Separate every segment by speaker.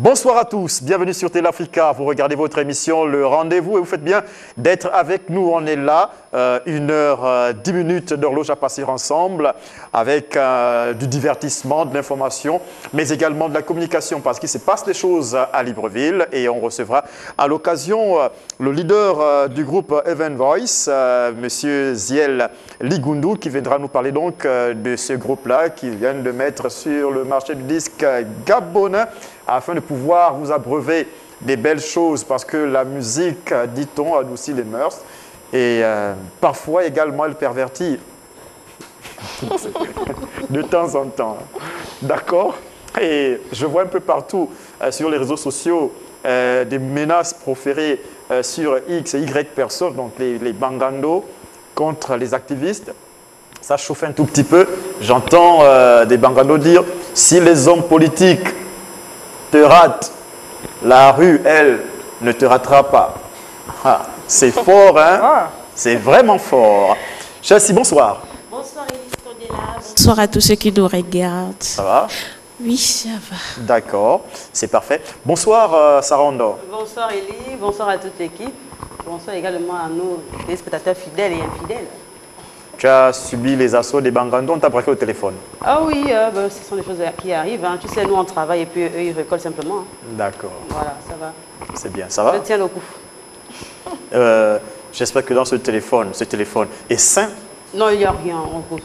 Speaker 1: Bonsoir à tous, bienvenue sur Télé Africa. Vous regardez votre émission Le Rendez-vous et vous faites bien d'être avec nous. On est là, 1h10 d'horloge à passer ensemble avec du divertissement, de l'information, mais également de la communication parce qu'il se passe des choses à Libreville et on recevra à l'occasion le leader du groupe Even Voice, Monsieur Ziel Ligundu, qui viendra nous parler donc de ce groupe-là qui vient de mettre sur le marché du disque gabonais, afin de pouvoir vous abreuver des belles choses parce que la musique, dit-on, adoucit les mœurs et parfois également elle pervertit de temps en temps. D'accord? Et je vois un peu partout sur les réseaux sociaux des menaces proférées sur X et Y personnes, donc les bangandos contre les activistes. Ça chauffe un tout petit peu. J'entends des bangandos dire si les hommes politiques te rate, la rue, elle, ne te ratera pas. Ah, c'est fort, hein? Ah. C'est vraiment fort. Chelsea, bonsoir.
Speaker 2: Bonsoir, Élise Candela. Bonsoir à tous ceux qui nous regardent.
Speaker 1: Ça va?
Speaker 2: Oui, ça va.
Speaker 1: D'accord, c'est parfait. Bonsoir, Sarah Ondo.
Speaker 3: Bonsoir, Élie. Bonsoir à toute l'équipe. Bonsoir également à nos téléspectateurs fidèles et infidèles.
Speaker 1: Tu as subi les assauts des bangandos, on t'a braqué au téléphone.
Speaker 3: Ah oui, ce sont des choses qui arrivent. Hein. Tu sais, nous, on travaille et puis eux, ils récoltent simplement. Hein.
Speaker 1: D'accord.
Speaker 3: Voilà, ça va.
Speaker 1: C'est bien, ça va?
Speaker 3: Je tiens le coup.
Speaker 1: J'espère que dans ce téléphone est sain.
Speaker 3: Non, il n'y a rien en gros.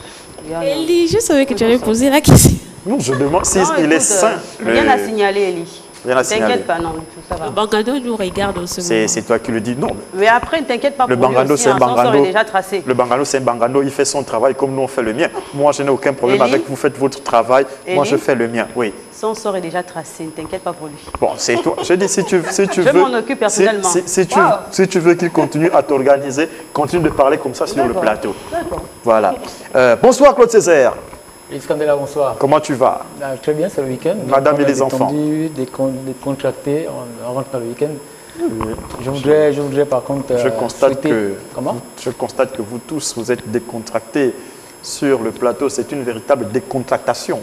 Speaker 2: Élie, je savais que tu allais poser la question.
Speaker 1: Non, je demande si il est sain.
Speaker 3: Rien à signaler, Élie. T'inquiète pas, non, ça va.
Speaker 2: Le bangando nous regarde en ce moment.
Speaker 1: C'est toi qui le dis, non.
Speaker 3: Mais après, ne t'inquiète pas,
Speaker 1: le bangando, c'est un bangando.
Speaker 3: Déjà tracé.
Speaker 1: Le bangando, c'est un bangando, il fait son travail comme nous on fait le mien. Moi, je n'ai aucun problème avec vous faites votre travail. Moi, je fais le mien, oui.
Speaker 3: Son sort est déjà tracé, ne t'inquiète pas pour lui.
Speaker 1: Bon, c'est toi. Je dis, si tu veux.
Speaker 3: Je m'en occupe personnellement.
Speaker 1: Si tu veux qu'il continue à t'organiser, continue de parler comme ça sur le plateau.
Speaker 3: D'accord.
Speaker 1: Voilà. Bonsoir, Claude Césaire.
Speaker 4: Élise Candela, bonsoir.
Speaker 1: Comment tu vas?
Speaker 4: Très bien, c'est le week-end.
Speaker 1: Madame et les enfants.
Speaker 4: Décontracté, on rentre dans le week-end. Je voudrais par contre.
Speaker 1: Je constate que vous tous, vous êtes décontractés sur le plateau. C'est une véritable décontractation.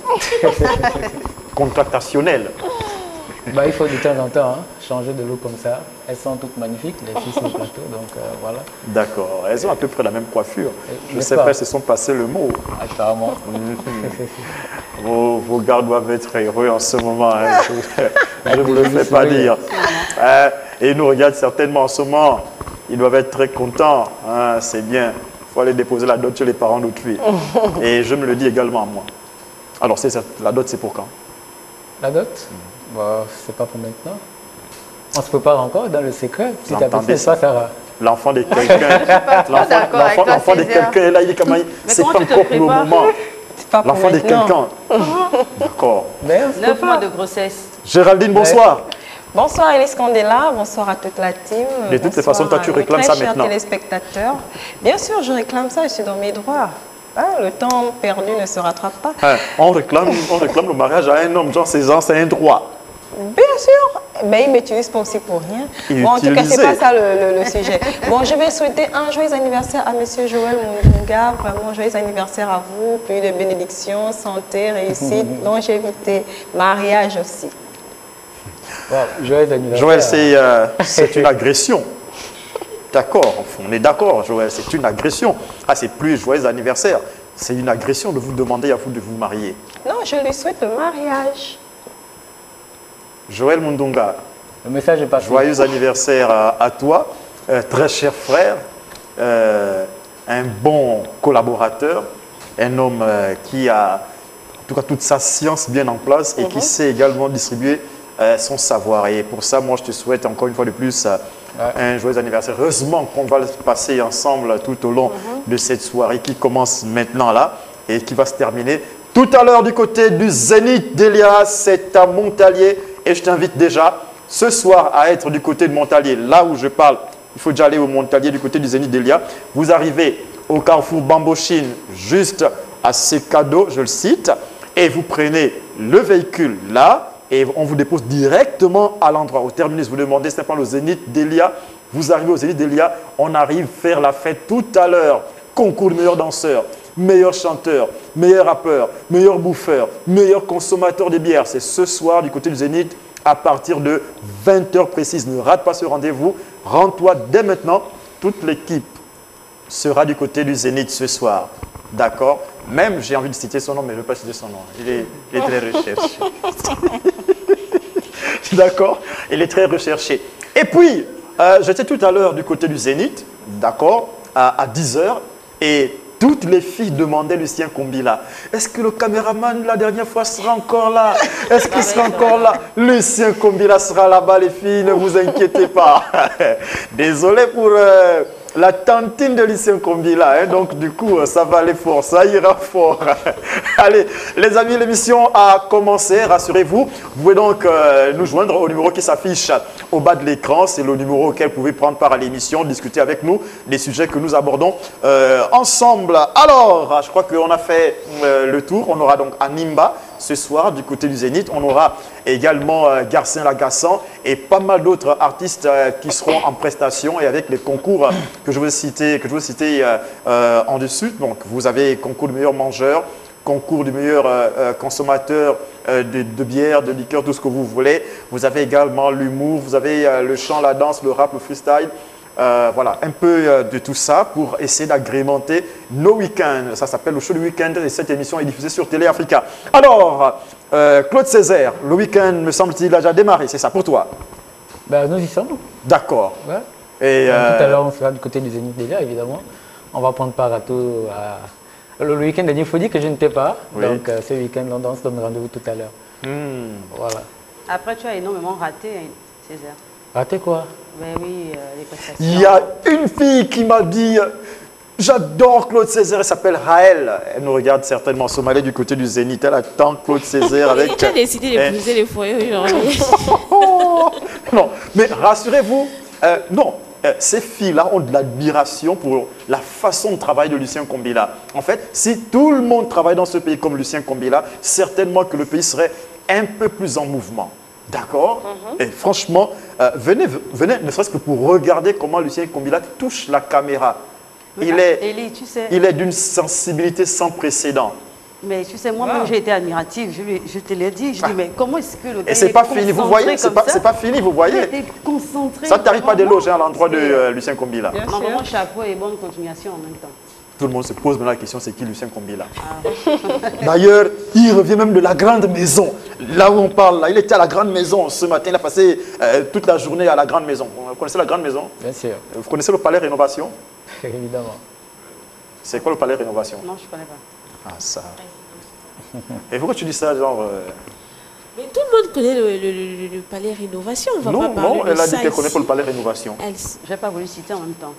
Speaker 1: Contractationnelle.
Speaker 4: Bah, il faut de temps en temps changer de look comme ça. Elles sont toutes magnifiques, les filles sur le plateau, donc voilà.
Speaker 1: D'accord, elles ont à peu près la même coiffure. Je ne sais pas, elles se sont passées le mot.
Speaker 4: Apparemment.
Speaker 1: Vos gars doivent être heureux en ce moment. Hein. Je ne vous le fais pas dire. Et ils nous regardent certainement en ce moment. Ils doivent être très contents. Hein, c'est bien. Il faut aller déposer la dot chez les parents d'autrui. Et je me le dis également à moi. Alors, la dot, c'est pour quand?
Speaker 4: La dot? Bah, c'est pas pour maintenant. On se prépare encore dans le secret. Si tu as pensé ça, Sarah.
Speaker 1: L'enfant de quelqu'un. L'enfant de quelqu'un, là, il est comme c'est pas encore pour le moment. L'enfant de quelqu'un. D'accord.
Speaker 3: 9 mois de grossesse.
Speaker 1: Géraldine, bonsoir.
Speaker 5: Bonsoir Élise Candela, bonsoir à toute la team.
Speaker 1: De toutes les façons, toi, tu réclames ça maintenant.
Speaker 5: Chers téléspectateurs. Bien sûr, je réclame ça, je suis dans mes droits. Le temps perdu ne se rattrape pas.
Speaker 1: On réclame le mariage à un homme, genre c'est un droit.
Speaker 5: Bien sûr, mais il ne m'utilise pas aussi pour rien. Bon, en tout cas, ce n'est pas ça le sujet. Bon, je vais souhaiter un joyeux anniversaire à M. Joël Mundunga. Vraiment, joyeux anniversaire à vous. Plus de bénédictions, santé, réussite, longévité, mariage aussi.
Speaker 4: Wow, joyeux anniversaire.
Speaker 1: Joël, c'est une agression. D'accord, on est d'accord, Joël, c'est une agression. Ah, c'est plus joyeux anniversaire. C'est une agression de vous demander à vous de vous marier.
Speaker 5: Non, je lui souhaite le mariage.
Speaker 1: Joël Mundunga,
Speaker 4: le message est passé.
Speaker 1: Joyeux anniversaire à toi, très cher frère, un bon collaborateur, un homme qui a en tout cas toute sa science bien en place et qui sait également distribuer son savoir. Et pour ça, moi, je te souhaite encore une fois de plus un joyeux anniversaire. Heureusement qu'on va le passer ensemble tout au long de cette soirée qui commence maintenant là et qui va se terminer tout à l'heure du côté du Zénith d'Elia. C'est à Montalier. Et je t'invite déjà ce soir à être du côté de Montalier. Là où je parle, il faut déjà aller au Montalier du côté du Zénith d'Elia. Vous arrivez au carrefour Bambochine, juste à Sekado, je le cite, et vous prenez le véhicule là et on vous dépose directement à l'endroit. Au terminus, vous demandez simplement le Zénith d'Elia. Vous arrivez au Zénith d'Elia, on arrive faire la fête tout à l'heure. Concours de meilleurs danseurs, meilleur chanteur, meilleur rappeur, meilleur bouffeur, meilleur consommateur de bière. C'est ce soir du côté du Zénith à partir de 20 h précises. Ne rate pas ce rendez-vous. Rends-toi dès maintenant. Toute l'équipe sera du côté du Zénith ce soir. D'accord? Même, j'ai envie de citer son nom, mais je ne veux pas citer son nom. Il est très recherché. D'accord? Il est très recherché. Et puis, j'étais tout à l'heure du côté du Zénith, d'accord, à 10 h, et toutes les filles demandaient Lucien Kombila. Est-ce que le caméraman, la dernière fois, sera encore là? Est-ce qu'il sera encore là? Lucien Kombila sera là-bas, les filles, ne vous inquiétez pas. Désolé pour la tantine de Lucien Kombila. Hein, donc, du coup, ça va aller fort, ça ira fort. Allez, les amis, l'émission a commencé, rassurez-vous. Vous pouvez donc nous joindre au numéro qui s'affiche au bas de l'écran. C'est le numéro auquel vous pouvez prendre part à l'émission, discuter avec nous des sujets que nous abordons ensemble. Alors, je crois qu'on a fait le tour. On aura donc Animba ce soir du côté du Zénith. On aura également Garcin Lagassan et pas mal d'autres artistes qui seront en prestation et avec les concours que je veux citer en dessus. Donc, vous avez concours du meilleur mangeur, concours du meilleur consommateur de bière, de liqueur, tout ce que vous voulez. Vous avez également l'humour, vous avez le chant, la danse, le rap, le freestyle. Voilà, un peu de tout ça pour essayer d'agrémenter nos week-ends. Ça s'appelle le show du week-end et cette émission est diffusée sur Télé Africa. Alors, Claude Césaire, le week-end, me semble-t-il, a déjà démarré, c'est ça pour toi?
Speaker 4: Ben, nous y sommes.
Speaker 1: D'accord.
Speaker 4: Ouais.
Speaker 1: Et
Speaker 4: tout à l'heure, on sera du côté du Zénith déjà, évidemment. On va prendre part à tout. Le week-end dernier, il faut dire que je n'étais pas. Oui. Donc, ce week-end, on se donne rendez-vous tout à l'heure. Voilà.
Speaker 3: Après, tu as énormément raté, Césaire.
Speaker 4: Raté quoi?
Speaker 3: Ben oui, les prestations.
Speaker 1: Il y a une fille qui m'a dit j'adore Claude Césaire, elle s'appelle Raël. Elle nous regarde certainement en Somalie du côté du Zénith. Elle attend Claude Césaire avec.
Speaker 2: Tu as décidé d'épouser les foyers aujourd'hui.
Speaker 1: Non, mais rassurez-vous, non. Ces filles-là ont de l'admiration pour la façon de travailler de Lucien Kombila. En fait, si tout le monde travaille dans ce pays comme Lucien Kombila, certainement que le pays serait un peu plus en mouvement. D'accord? Et franchement, venez, ne serait-ce que pour regarder comment Lucien Kombila touche la caméra. Il est d'une sensibilité sans précédent.
Speaker 3: Mais tu sais, moi-même, j'ai été admirative. Je te l'ai dit. Je dis, mais comment est-ce que le gars.
Speaker 1: Et c'est pas fini, vous voyez? C'est pas fini, vous voyez?
Speaker 3: Il était concentré.
Speaker 1: Ça ne t'arrive pas d'éloger à l'endroit de Lucien Kombila.
Speaker 3: Normalement, chapeau et bonne continuation en même temps.
Speaker 1: Tout le monde se pose maintenant la question, c'est qui Lucien Kombila? D'ailleurs, il revient même de la grande maison. Là où on parle, là, il était à la grande maison ce matin. Il a passé toute la journée à la grande maison. Vous connaissez la grande maison?
Speaker 4: Bien sûr.
Speaker 1: Vous connaissez le palais Rénovation?
Speaker 4: Évidemment.
Speaker 1: C'est quoi le palais Rénovation?
Speaker 3: Non, je ne connais pas.
Speaker 1: Ah, ça. Et pourquoi tu dis ça, genre...
Speaker 2: Mais tout le monde connaît le palais Rénovation. On va pas parler
Speaker 1: non, elle a dit
Speaker 2: ça
Speaker 1: qu'elle connaît
Speaker 2: ici.
Speaker 1: pas le palais Rénovation.
Speaker 3: Je n'ai pas voulu citer en même temps.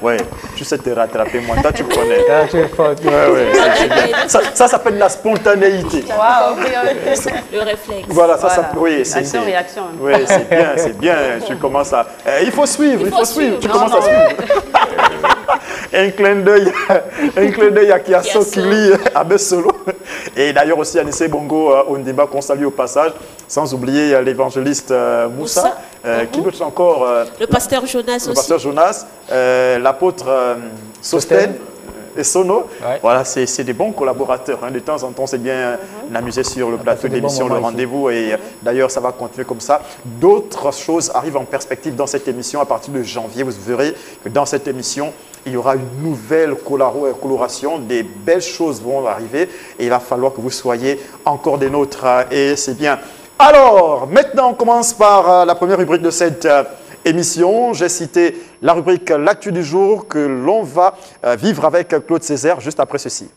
Speaker 1: Ouais, tu sais te rattraper, moi. Toi, tu connais.
Speaker 4: Ah, tu es fort.
Speaker 1: Ça s'appelle la spontanéité.
Speaker 3: Waouh.
Speaker 2: Le réflexe.
Speaker 1: Voilà, ça oui, c'est
Speaker 3: réaction.
Speaker 1: Oui, c'est bien. Tu commences à... il faut suivre, il faut suivre. Tu commences à suivre. Un clin d'œil à Kiasso Kili à Bessolo. Et d'ailleurs aussi à Nissé Bongo Ondimba qu'on salue au passage. Sans oublier l'évangéliste Moussa. Qui d'autre encore?
Speaker 2: Le pasteur Jonas aussi.
Speaker 1: Le pasteur Jonas. L'apôtre Sosten. Et Sono, ouais. Voilà, c'est des bons collaborateurs. Hein. De temps en temps, c'est bien amusé sur le plateau d'émission, le rendez-vous. Et d'ailleurs, ça va continuer comme ça. D'autres choses arrivent en perspective dans cette émission. À partir de janvier, vous verrez que dans cette émission, il y aura une nouvelle coloration. Des belles choses vont arriver. Et il va falloir que vous soyez encore des nôtres. Et c'est bien. Alors, maintenant, on commence par la première rubrique de cette émission. J'ai cité la rubrique L'actu du jour que l'on va vivre avec Claude Césaire juste après ceci.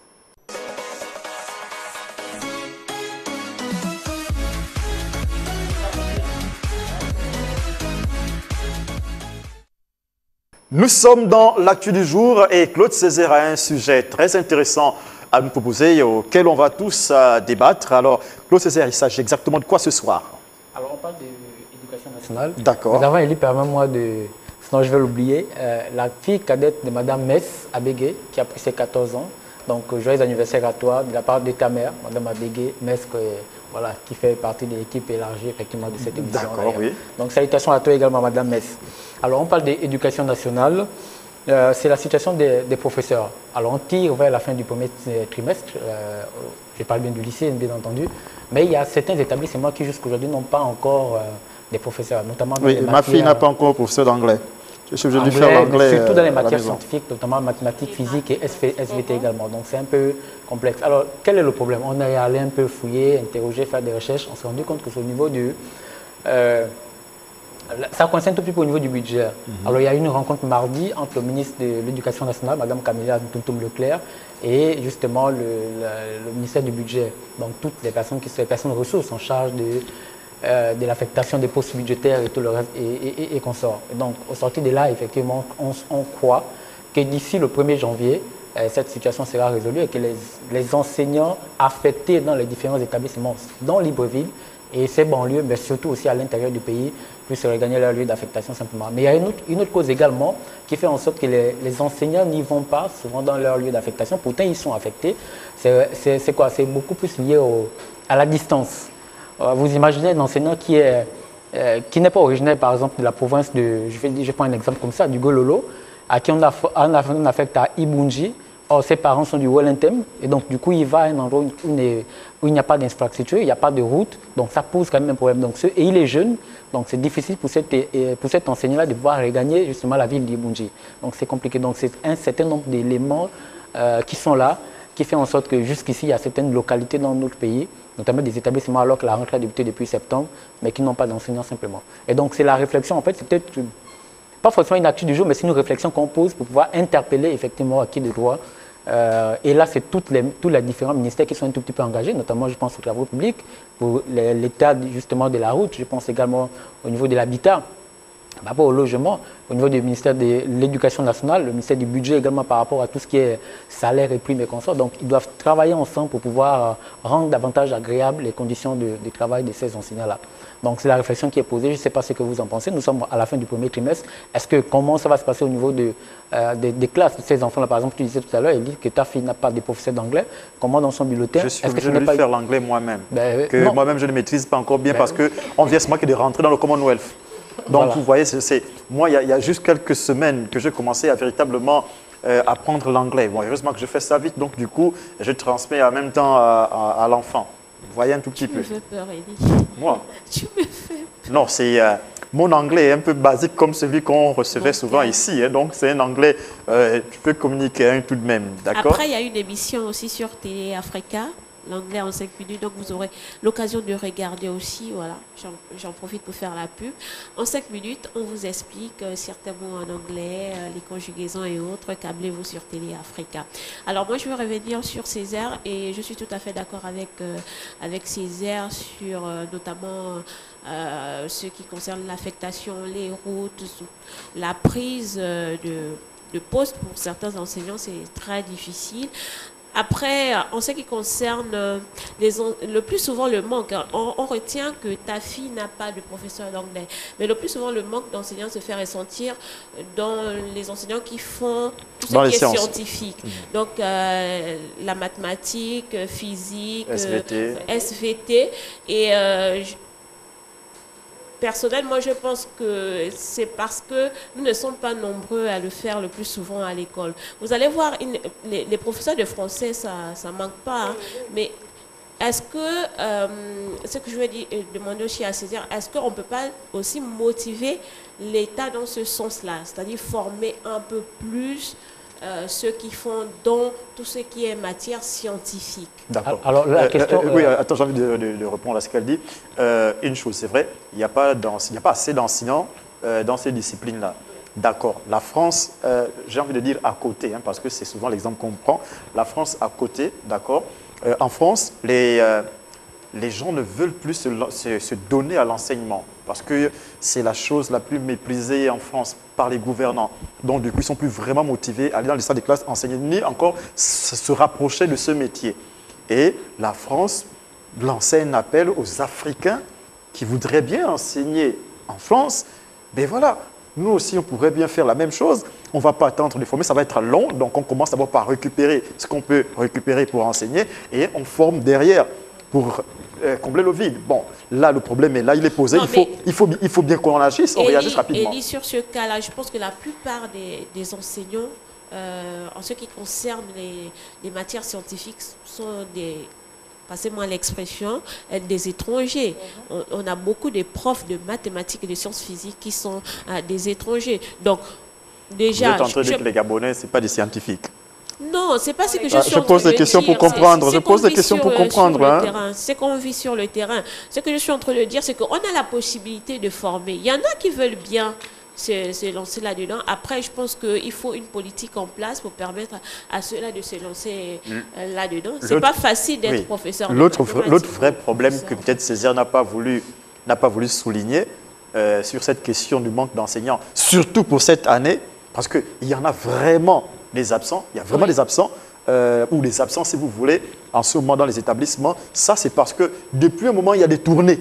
Speaker 1: Nous sommes dans l'actu du jour et Claude Césaire a un sujet très intéressant à nous proposer auquel on va tous débattre. Alors, Claude Césaire, il s'agit exactement de quoi ce soir?
Speaker 4: Alors, on parle d'éducation nationale.
Speaker 1: D'accord.
Speaker 4: Mais avant, Elie, permets-moi de... Sinon, je vais l'oublier. La fille cadette de Madame Mess Abégué, qui a pris ses 14 ans. Donc, joyeux anniversaire à toi de la part de ta mère, Madame Abégué Mess, voilà, qui fait partie de l'équipe élargie effectivement de cette émission.
Speaker 1: D'accord, oui.
Speaker 4: Donc, salutations à toi également, Madame Mess. Alors, on parle d'éducation nationale. C'est la situation des professeurs. Alors, on tire vers la fin du premier trimestre. Je parle bien du lycée, bien entendu. Mais il y a certains établissements qui, jusqu'à aujourd'hui, n'ont pas encore des professeurs, notamment dans les
Speaker 1: ma fille n'a pas encore professeur d'anglais. Je suis obligé de faire l'anglais.
Speaker 4: Surtout dans les matières scientifiques, notamment mathématiques, physique et SVT également. Donc, c'est un peu complexe. Alors, quel est le problème? On est allé un peu fouiller, interroger, faire des recherches. On s'est rendu compte que c'est au niveau du... ça concerne un tout petit peu au niveau du budget. Alors, il y a eu une rencontre mardi entre le ministre de l'Éducation nationale, Mme Camilla Ntoum-Leclerc, et justement le ministère du budget. Donc, toutes les personnes qui sont les personnes ressources en charge de l'affectation des postes budgétaires et tout le reste et consorts. Et donc, au sortir de là, effectivement, on croit que d'ici le 1er janvier, cette situation sera résolue et que les enseignants affectés dans les différents établissements, dans Libreville et ces banlieues, mais surtout aussi à l'intérieur du pays, puissent regagner leur lieu d'affectation simplement. Mais il y a une autre cause également qui fait en sorte que les enseignants n'y vont pas souvent dans leur lieu d'affectation. Pourtant, ils sont affectés. C'est quoi? C'est beaucoup plus lié à la distance. Vous imaginez un enseignant qui n'est pas originaire, par exemple, de la province de, je prends un exemple comme ça, du Gololo, à qui on affecte à Ibunji. Or, ses parents sont du Wellington, et donc du coup, il va à un endroit où il n'y a pas d'infrastructure, il n'y a pas de route, donc ça pose quand même un problème. Donc, et il est jeune, donc c'est difficile pour cet enseignant-là de pouvoir regagner justement la ville d'Ibunji. Donc c'est compliqué. Donc c'est un certain nombre d'éléments qui sont là, qui fait en sorte que jusqu'ici, il y a certaines localités dans notre pays, notamment des établissements alors que la rentrée a débuté depuis septembre, mais qui n'ont pas d'enseignants simplement. Et donc c'est la réflexion, en fait, c'est peut-être pas forcément une actu du jour, mais c'est une réflexion qu'on pose pour pouvoir interpeller effectivement à qui de droit. Et là, c'est tous les différents ministères qui sont un tout petit peu engagés, notamment je pense aux travaux publics, pour l'état justement de la route, je pense également au niveau de l'habitat, par rapport au logement, au niveau du ministère de l'Éducation nationale, le ministère du budget également par rapport à tout ce qui est salaire et primes et consorts. Donc ils doivent travailler ensemble pour pouvoir rendre davantage agréables les conditions de travail de ces enseignants-là. Donc c'est la réflexion qui est posée. Je ne sais pas ce que vous en pensez. Nous sommes à la fin du premier trimestre. Comment ça va se passer au niveau des classes de ces enfants-là? Par exemple, tu disais tout à l'heure, il dit que ta fille n'a pas de professeur d'anglais. Comment dans son bulletin?
Speaker 1: Je suis obligé de lui faire l'anglais moi-même. Moi-même, je ne maîtrise pas encore bien parce qu'on vient seulement de rentrer dans le Commonwealth. Donc, voilà. Vous voyez, moi, il y a juste quelques semaines que j'ai commencé à véritablement apprendre l'anglais. Bon, heureusement que je fais ça vite, donc du coup, je transmets en même temps à l'enfant. Vous voyez un tout petit peu.
Speaker 2: Tu me fais peur, Elie.
Speaker 1: Moi?
Speaker 2: Tu me fais peur.
Speaker 1: Non, mon anglais est un peu basique comme celui qu'on recevait souvent ici. Hein, donc, c'est un anglais, tu peux communiquer tout de même, d'accord?
Speaker 2: Après, il y a une émission aussi sur Télé Africa. L'anglais en 5 minutes, donc vous aurez l'occasion de regarder aussi, voilà, j'en profite pour faire la pub. En 5 minutes, on vous explique certains mots en anglais, les conjugaisons et autres, câblez-vous sur Télé Africa. Alors moi, je veux revenir sur Césaire et je suis tout à fait d'accord avec Césaire sur notamment ce qui concerne l'affectation, les routes, la prise de poste pour certains enseignants, c'est très difficile. Après, en ce qui concerne le plus souvent le manque, on retient que ta fille n'a pas de professeur d'anglais. Mais le plus souvent, le manque d'enseignants se fait ressentir dans les enseignants qui font tout ce qui est scientifique. Donc, la mathématique, physique, SVT. Et personnellement, je pense que c'est parce que nous ne sommes pas nombreux à le faire le plus souvent à l'école. Vous allez voir, les professeurs de français, ça ne manque pas. Hein, mais est-ce que, ce que je veux demander aussi à Césaire, est-ce qu'on ne peut pas aussi motiver l'État dans ce sens-là? C'est-à-dire former un peu plus ceux qui font dans tout ce qui est matière scientifique.
Speaker 1: D'accord.
Speaker 4: Alors la question...
Speaker 1: oui, attends, j'ai envie de répondre à ce qu'elle dit. Une chose, c'est vrai, il n'y a pas assez d'enseignants dans ces disciplines-là. D'accord. La France, j'ai envie de dire à côté, hein, parce que c'est souvent l'exemple qu'on prend. La France à côté, d'accord. En France, les gens ne veulent plus se donner à l'enseignement parce que c'est la chose la plus méprisée en France par les gouvernants. Donc, du coup, ils ne sont plus vraiment motivés à aller dans les salles de classe enseigner, ni encore se rapprocher de ce métier. Et la France lance un appel aux Africains qui voudraient bien enseigner en France. Ben voilà, nous aussi, on pourrait bien faire la même chose. On ne va pas attendre de former, ça va être long. Donc, on commence d'abord par récupérer ce qu'on peut récupérer pour enseigner et on forme derrière pour combler le vide. Bon, là, le problème est là, il est posé.
Speaker 2: Non,
Speaker 1: il faut bien qu'on agisse, on réagisse rapidement.
Speaker 2: Et sur ce cas-là, je pense que la plupart des enseignants, en ce qui concerne les matières scientifiques, sont passez-moi l'expression, des étrangers. On a beaucoup de profs de mathématiques et de sciences physiques qui sont des étrangers. Donc, déjà...
Speaker 1: Vous êtes en train de dire que les Gabonais, ce n'est pas des scientifiques.
Speaker 2: Non, c'est pas ce que je suis en train de dire.
Speaker 1: Je pose des questions pour comprendre. Je pose des questions pour comprendre.
Speaker 2: C'est qu'on vit sur le terrain. Ce que je suis en train de dire, c'est qu'on a la possibilité de former. Il y en a qui veulent bien se lancer là-dedans. Après, je pense qu'il faut une politique en place pour permettre à ceux-là de se lancer là-dedans. C'est pas facile d'être professeur.
Speaker 1: L'autre vrai problème que peut-être Césaire n'a pas voulu souligner sur cette question du manque d'enseignants, surtout pour cette année, parce qu'il y en a vraiment des absents, il y a vraiment des absents, ou des absents si vous voulez, en ce moment dans les établissements. Ça, c'est parce que depuis un moment, il y a des tournées.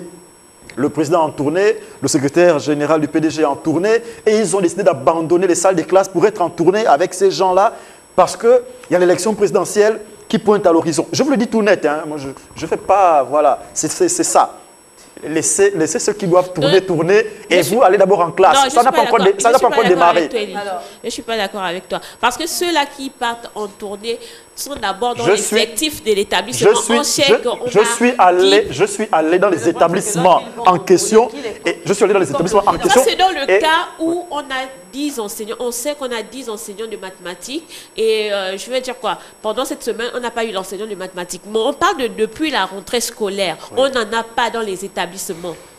Speaker 1: Le président en tournée, le secrétaire général du PDG en tournée, et ils ont décidé d'abandonner les salles de classe pour être en tournée avec ces gens-là, parce qu'il y a l'élection présidentielle qui pointe à l'horizon. Je vous le dis tout net, hein, moi je ne fais pas, voilà, c'est ça. Laissez ceux qui doivent tourner, et vous allez d'abord en classe. Ça n'a pas encore démarré.
Speaker 2: Je ne suis pas d'accord avec toi. Parce que ceux-là qui partent en tournée sont d'abord dans les effectifs de l'établissement.
Speaker 1: Je suis allé dans les établissements en question. C'est
Speaker 2: dans le cas où on a 10 enseignants. On sait qu'on a 10 enseignants de mathématiques. Et je veux dire quoi? Pendant cette semaine, on n'a pas eu d'enseignant de mathématiques. Mais on parle de depuis la rentrée scolaire. Oui. On n'en a pas dans les établissements.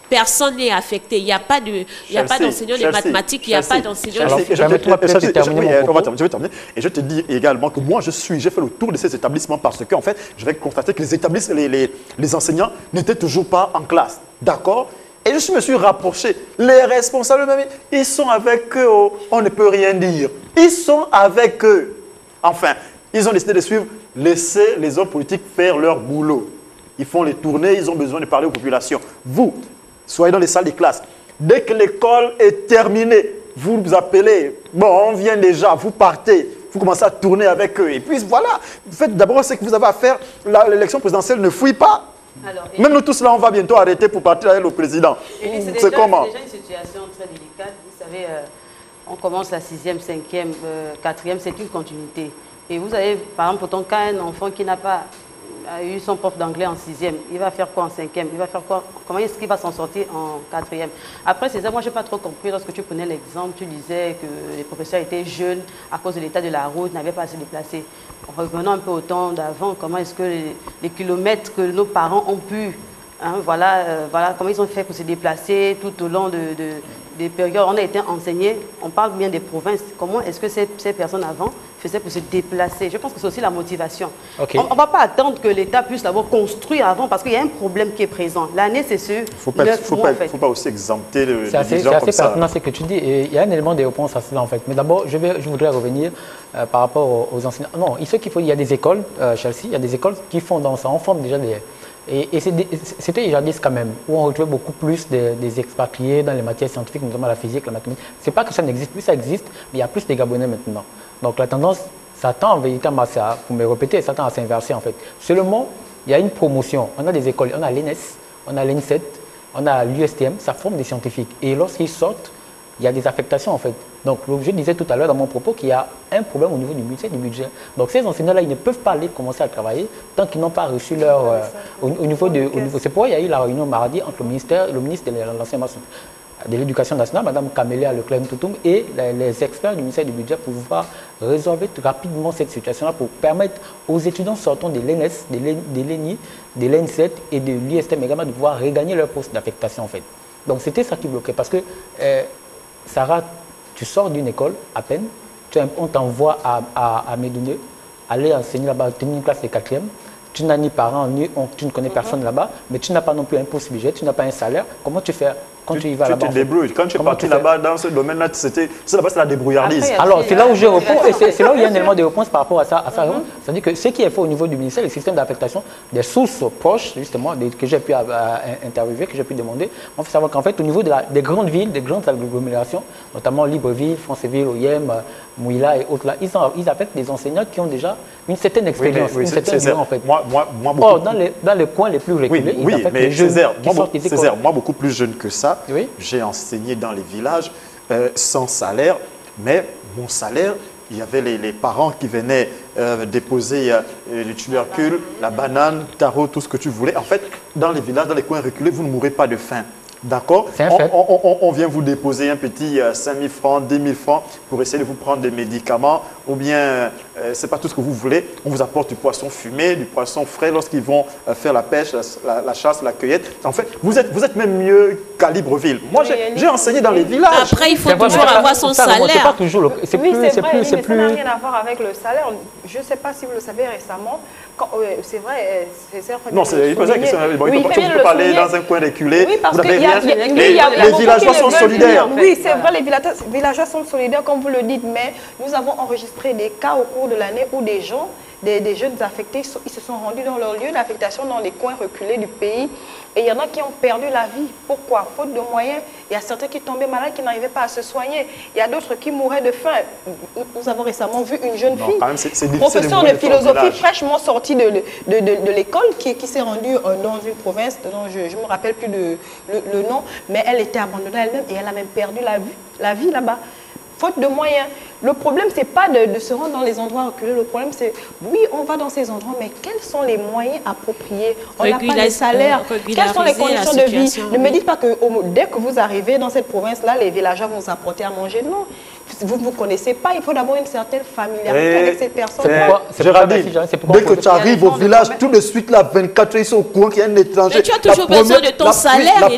Speaker 2: Personne n'est affecté. Il n'y a pas d'enseignants de mathématiques, il n'y a pas d'enseignants de...
Speaker 1: Je vais terminer. Et je te dis également que moi, j'ai fait le tour de ces établissements parce qu'en fait, je vais constater que les enseignants n'étaient toujours pas en classe. D'accord? Et je me suis rapproché. Les responsables, ils sont avec eux. On ne peut rien dire. Ils sont avec eux. Enfin, ils ont décidé de suivre, laisser les hommes politiques faire leur boulot. Ils font les tournées, ils ont besoin de parler aux populations. Vous, soyez dans les salles de classe. Dès que l'école est terminée, vous vous appelez. Bon, on vient déjà, vous partez. Vous commencez à tourner avec eux. Et puis voilà, faites d'abord ce que vous avez à faire. L'élection présidentielle ne fouille pas. Alors, même nous tous là, on va bientôt arrêter pour partir avec le président.
Speaker 3: C'est comment? C'est déjà une situation très délicate. Vous savez, on commence la 6e, 5e, 4e, c'est une continuité. Et vous avez, par exemple, pourtant, quand un enfant qui n'a pas eu son prof d'anglais en 6e, il va faire quoi en 5e? Il va faire quoi? Comment est-ce qu'il va s'en sortir en 4e? Après, c'est ça, moi, je n'ai pas trop compris lorsque tu prenais l'exemple, tu disais que les professeurs étaient jeunes à cause de l'état de la route, n'avaient pas à se déplacer. Revenons un peu au temps d'avant, comment est-ce que les kilomètres que nos parents ont pu, hein, voilà, comment ils ont fait pour se déplacer tout au long des périodes. On a été enseignés, on parle bien des provinces. Comment est-ce que ces personnes avant faisaient pour se déplacer? Je pense que c'est aussi la motivation. Okay. On ne va pas attendre que l'État puisse l'avoir construit avant parce qu'il y a un problème qui est présent. L'année, c'est sûr. Il ne faut
Speaker 1: pas aussi exempter les gens comme ça.
Speaker 4: C'est assez pertinent ce que tu dis. Et il y a un élément de réponse à cela en fait. Mais d'abord, je voudrais revenir par rapport aux enseignants. Non, il y a des écoles, Chelsea, il y a des écoles qui font dans ça. On forme déjà des... Et c'était jadis quand même, où on retrouvait beaucoup plus des expatriés dans les matières scientifiques, notamment la physique, la mathématique. Ce n'est pas que ça n'existe plus, ça existe, mais il y a plus de Gabonais maintenant. Donc la tendance, ça tend en vérité, pour me répéter, ça tend à s'inverser en fait. Seulement, il y a une promotion. On a des écoles, on a l'ENS, on a l'ENSET, on a l'USTM, ça forme des scientifiques. Et lorsqu'ils sortent, il y a des affectations en fait. Donc je disais tout à l'heure dans mon propos qu'il y a un problème au niveau du budget. Donc ces enseignants-là, ils ne peuvent pas aller commencer à travailler tant qu'ils n'ont pas reçu leur... c'est pourquoi il y a eu la réunion mardi entre le ministre de l'enseignement de l'éducation nationale, Mme Camélia Leclerc-Toutoum, et les experts du ministère du budget pour pouvoir résolver rapidement cette situation-là pour permettre aux étudiants sortant de l'ENS, de l'ENI, de l'ENSET et de l'USTM également de pouvoir regagner leur poste d'affectation en fait. Donc c'était ça qui bloquait parce que Sarah, tu sors d'une école à peine, on t'envoie à Médouné, aller enseigner là-bas, tenir une classe de 4e, tu n'as ni parents, tu ne connais personne là-bas, mais tu n'as pas non plus un poste budget, tu n'as pas un salaire. Comment tu fais quand tu y vas là-bas.
Speaker 1: Tu te débrouilles. Quand tu es parti là-bas, dans ce domaine-là, c'est la débrouillardise.
Speaker 4: Alors, c'est là où je réponds, et c'est là où il y a un élément de réponse par rapport à ça. C'est-à-dire que ce qui est fait au niveau du ministère, le système d'affectation, des sources proches, justement, que j'ai pu interviewer, que j'ai pu demander, on fait savoir qu'en fait, au niveau des grandes villes, des grandes agglomérations, notamment Libreville, Franceville, Oyem, Mouila et autres là, ils affectent des enseignants qui ont déjà une certaine expérience, une certaine durée, en fait. Or, dans les coins les plus reculés, ils affectent les jeunes qui sortent des écoles.
Speaker 1: Moi, beaucoup plus jeune que ça, j'ai enseigné dans les villages sans salaire, mais mon salaire, il y avait les parents qui venaient déposer le tubercule, la banane, tarot, tout ce que tu voulais. En fait, dans les villages, dans les coins reculés, vous ne mourrez pas de faim. D'accord? On vient vous déposer un petit 5 000 francs, 10 000 francs pour essayer de vous prendre des médicaments ou bien, c'est pas tout ce que vous voulez. On vous apporte du poisson fumé, du poisson frais lorsqu'ils vont faire la pêche, la chasse, la cueillette. En fait, vous êtes même mieux qu'à Libreville. Moi, j'ai enseigné dans les villages.
Speaker 2: Après, il faut toujours avoir son salaire.
Speaker 5: C'est pas toujours c'est plus. Ça n'a rien à voir avec le salaire. Je ne sais pas si vous le savez récemment. C'est vrai,
Speaker 1: non, il peut parler dans un coin reculé.
Speaker 5: Oui, parce que
Speaker 1: les villageois sont solidaires.
Speaker 5: Oui, c'est vrai, les villageois sont solidaires, comme vous le dites, mais nous avons enregistré des cas au cours de l'année où des gens, des jeunes affectés, ils se sont rendus dans leur lieu d'affectation dans les coins reculés du pays. Et il y en a qui ont perdu la vie. Pourquoi? Faute de moyens. Il y a certains qui tombaient malades, qui n'arrivaient pas à se soigner. Il y a d'autres qui mouraient de faim. Nous avons récemment vu une jeune fille, professeure de philosophie, fraîchement sortie de l'école, qui s'est rendue dans une province dont je ne me rappelle plus le nom, mais elle était abandonnée elle-même et elle a même perdu la vie là-bas. Faute de moyens. Le problème, ce n'est pas de se rendre dans les endroits reculés. Le problème, c'est, oui, on va dans ces endroits, mais quels sont les moyens appropriés? On n'a pas de salaire. Quelles sont les conditions de vie? Ne me dites pas que dès que vous arrivez dans cette province-là, les villageois vont vous apporter à manger. Non. Vous ne vous connaissez pas. Il faut d'abord une certaine familiarité avec ces personnes.
Speaker 1: Dès que tu arrives au village, tout de suite, là, 24 heures, ils sont au courant qu'il y a un étranger.
Speaker 2: Mais tu as toujours besoin de ton salaire.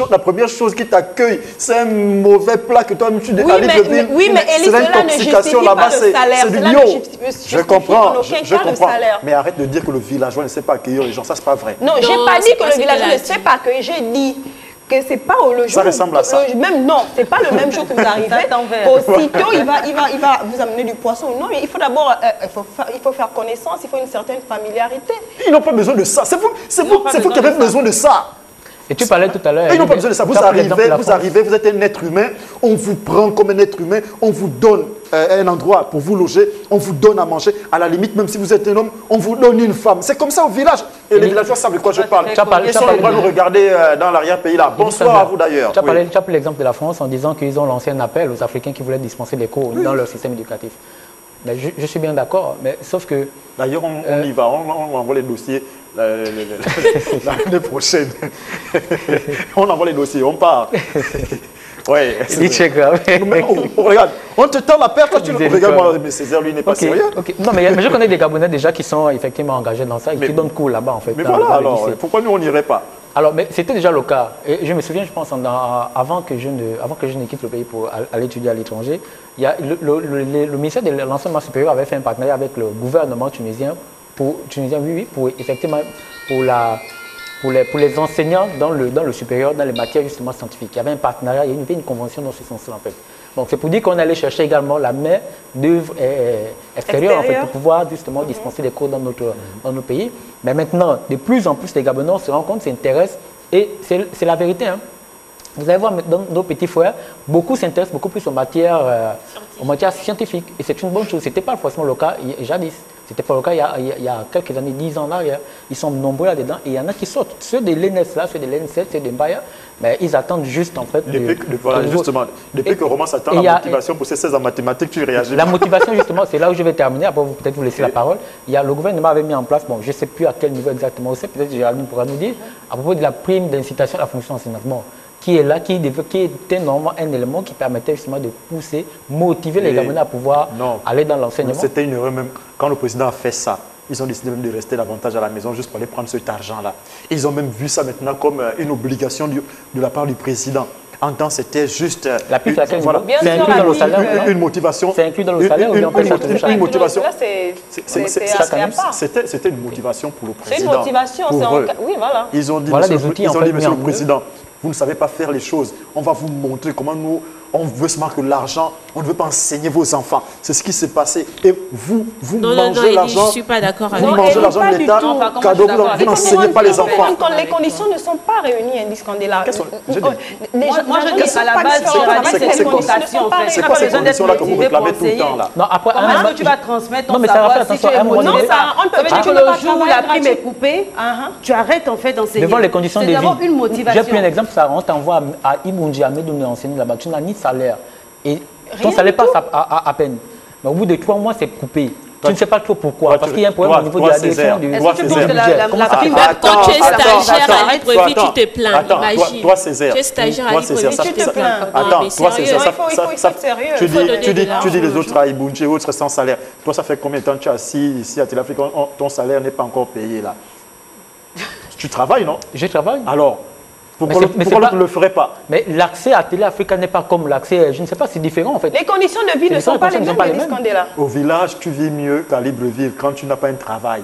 Speaker 1: La première chose qui t'accueille, c'est un mauvais plat que toi-même tu
Speaker 5: décales. Oui, mais Elie, cela ne justifie pas le salaire.
Speaker 1: C'est du lion. Je comprends. Mais arrête de dire que le villageois ne sait pas accueillir les gens. Ça, c'est pas vrai.
Speaker 5: Non, je n'ai pas dit que le villageois ne sait pas accueillir. J'ai dit que c'est pas le jour.
Speaker 1: Ça ressemble à ça.
Speaker 5: Même non, c'est pas le même jour que vous arrivez. Aussitôt, il va vous amener du poisson. Non, mais il faut d'abord, il faut faire connaissance. Il faut une certaine familiarité.
Speaker 1: Ils n'ont pas besoin de ça. C'est vous qui avez besoin de ça.
Speaker 4: Et tu parlais tout à l'heure.
Speaker 1: Ils n'ont pas besoin de ça. Vous arrivez, vous êtes un être humain, on vous prend comme un être humain, on vous donne un endroit pour vous loger, on vous donne à manger. À la limite, même si vous êtes un homme, on vous donne une femme. C'est comme ça au village. Et les villageois savent de quoi je parle. Ils sont en train de nous regarder dans l'arrière-pays là. Bonsoir à vous d'ailleurs.
Speaker 4: Tu as pris l'exemple de la France en disant qu'ils ont lancé un appel aux Africains qui voulaient dispenser des cours dans leur système éducatif. Mais je suis bien d'accord, mais sauf que...
Speaker 1: D'ailleurs, on y va, on envoie les dossiers l'année prochaine. On envoie les dossiers, on part. Ouais. Regarde, on te tend la perche, toi tu le regardes, moi, mais Césaire, lui, n'est pas sérieux.
Speaker 4: Non, mais je connais des Gabonais déjà qui sont effectivement engagés dans ça et qui donnent cours là-bas, en fait.
Speaker 1: Mais voilà, alors, pourquoi nous, on n'irait pas?
Speaker 4: Alors, mais c'était déjà le cas. Et je me souviens, je pense, avant que je ne quitte le pays pour aller étudier à l'étranger, le ministère de l'enseignement supérieur avait fait un partenariat avec le gouvernement tunisien pour effectivement pour les enseignants dans le supérieur, dans les matières justement scientifiques. Il y avait un partenariat, il y avait une convention dans ce sens-là en fait. Donc c'est pour dire qu'on allait chercher également la main d'œuvre extérieure en fait, pour pouvoir justement dispenser des cours dans notre pays. Mais maintenant, de plus en plus les Gabonais se rendent compte, s'intéressent et c'est la vérité. Hein. Vous allez voir dans nos petits frères, beaucoup s'intéressent beaucoup plus aux matières scientifiques. Et c'est une bonne chose. Ce n'était pas forcément le cas jadis. Ce n'était pas le cas il y a quelques années, 10 ans là. Ils sont nombreux là-dedans et il y en a qui sortent. Ceux de l'ENS là, ceux de l'ENSET, ceux de Mbaya, mais ils attendent juste en fait.
Speaker 1: Depuis que Roman s'attend la motivation pour ces 16 en mathématiques, tu réagis.
Speaker 4: La motivation justement, c'est là où je vais terminer. Après, peut-être vous laisser la parole. Le gouvernement avait mis en place, bon, je ne sais plus à quel niveau exactement c'est, peut-être Géraldine pourra nous dire, à propos de la prime d'incitation à la fonction d'enseignement. Qui est là, qui était normalement un élément qui permettait justement de pousser, motiver les Gabonais à pouvoir aller dans l'enseignement.
Speaker 1: C'était une erreur même quand le président a fait ça. Ils ont décidé même de rester davantage à la maison juste pour aller prendre cet argent-là. Ils ont même vu ça maintenant comme une obligation de la part du président. En temps, c'était juste
Speaker 4: la piste c'est
Speaker 5: inclus dans le salaire.
Speaker 1: Une motivation.
Speaker 4: C'est inclus dans le salaire ou bien
Speaker 1: une motivation.
Speaker 5: C'était
Speaker 1: une motivation pour le président.
Speaker 5: C'est une motivation.
Speaker 1: Oui,
Speaker 5: voilà.
Speaker 1: Ils ont dit, Monsieur le Président, vous ne savez pas faire les choses. On va vous montrer comment nous, on veut se marquer l'argent, on ne veut pas enseigner vos enfants. C'est ce qui s'est passé. Et vous mangez l'argent.
Speaker 2: Je ne suis pas d'accord avec
Speaker 1: vous mangez l'argent de l'État, cadeau, vous n'enseignez pas les enfants.
Speaker 5: Les conditions ne sont pas réunies, Indice Candela.
Speaker 3: Moi, je dis à la base, c'est une vocation.
Speaker 1: C'est quoi ces conditions-là que vous réclamez tout le temps là?
Speaker 3: Non, après, comment est-ce que tu vas transmettre ton
Speaker 4: mais
Speaker 3: savoir
Speaker 4: ça
Speaker 3: si tu es motivé?
Speaker 5: Non, ça, on ne peut pas.
Speaker 3: Que le jour où la prime est coupée, tu arrêtes en fait d'enseigner.
Speaker 4: Devant les conditions de vie.
Speaker 3: C'est d'abord une motivation.
Speaker 4: J'ai pris un exemple, ça, on t'envoie à Ibunji, à Medoune enseigner là-bas, tu n'as ni salaire. Et ton salaire passe à peine. Mais au bout de 3 mois, c'est coupé. Tu ne sais pas trop pourquoi. Parce qu'il y a un problème au niveau de la direction du budget.
Speaker 2: Quand tu es stagiaire à Libreville, tu te plains. Imagine.
Speaker 1: Toi, Césaire.
Speaker 2: Tu es stagiaire à Libreville, tu te plains.
Speaker 1: Attends, toi, Césaire,
Speaker 5: il faut être sérieux.
Speaker 1: tu dis les autres à Ibunji, autres sans salaire. Toi, ça fait combien de temps que tu es assis ici à Téléafrique, ton salaire n'est pas encore payé là? Tu travailles, non?
Speaker 4: Je travaille.
Speaker 1: Alors, pourquoi tu ne le ferais pas?
Speaker 4: Mais l'accès à Téléafrique n'est pas comme l'accès, je ne sais pas, c'est différent en fait.
Speaker 5: Les conditions de vie ne sont pas les mêmes, Indice Candela.
Speaker 1: Au village, tu vis mieux qu'à Libreville quand tu n'as pas un travail.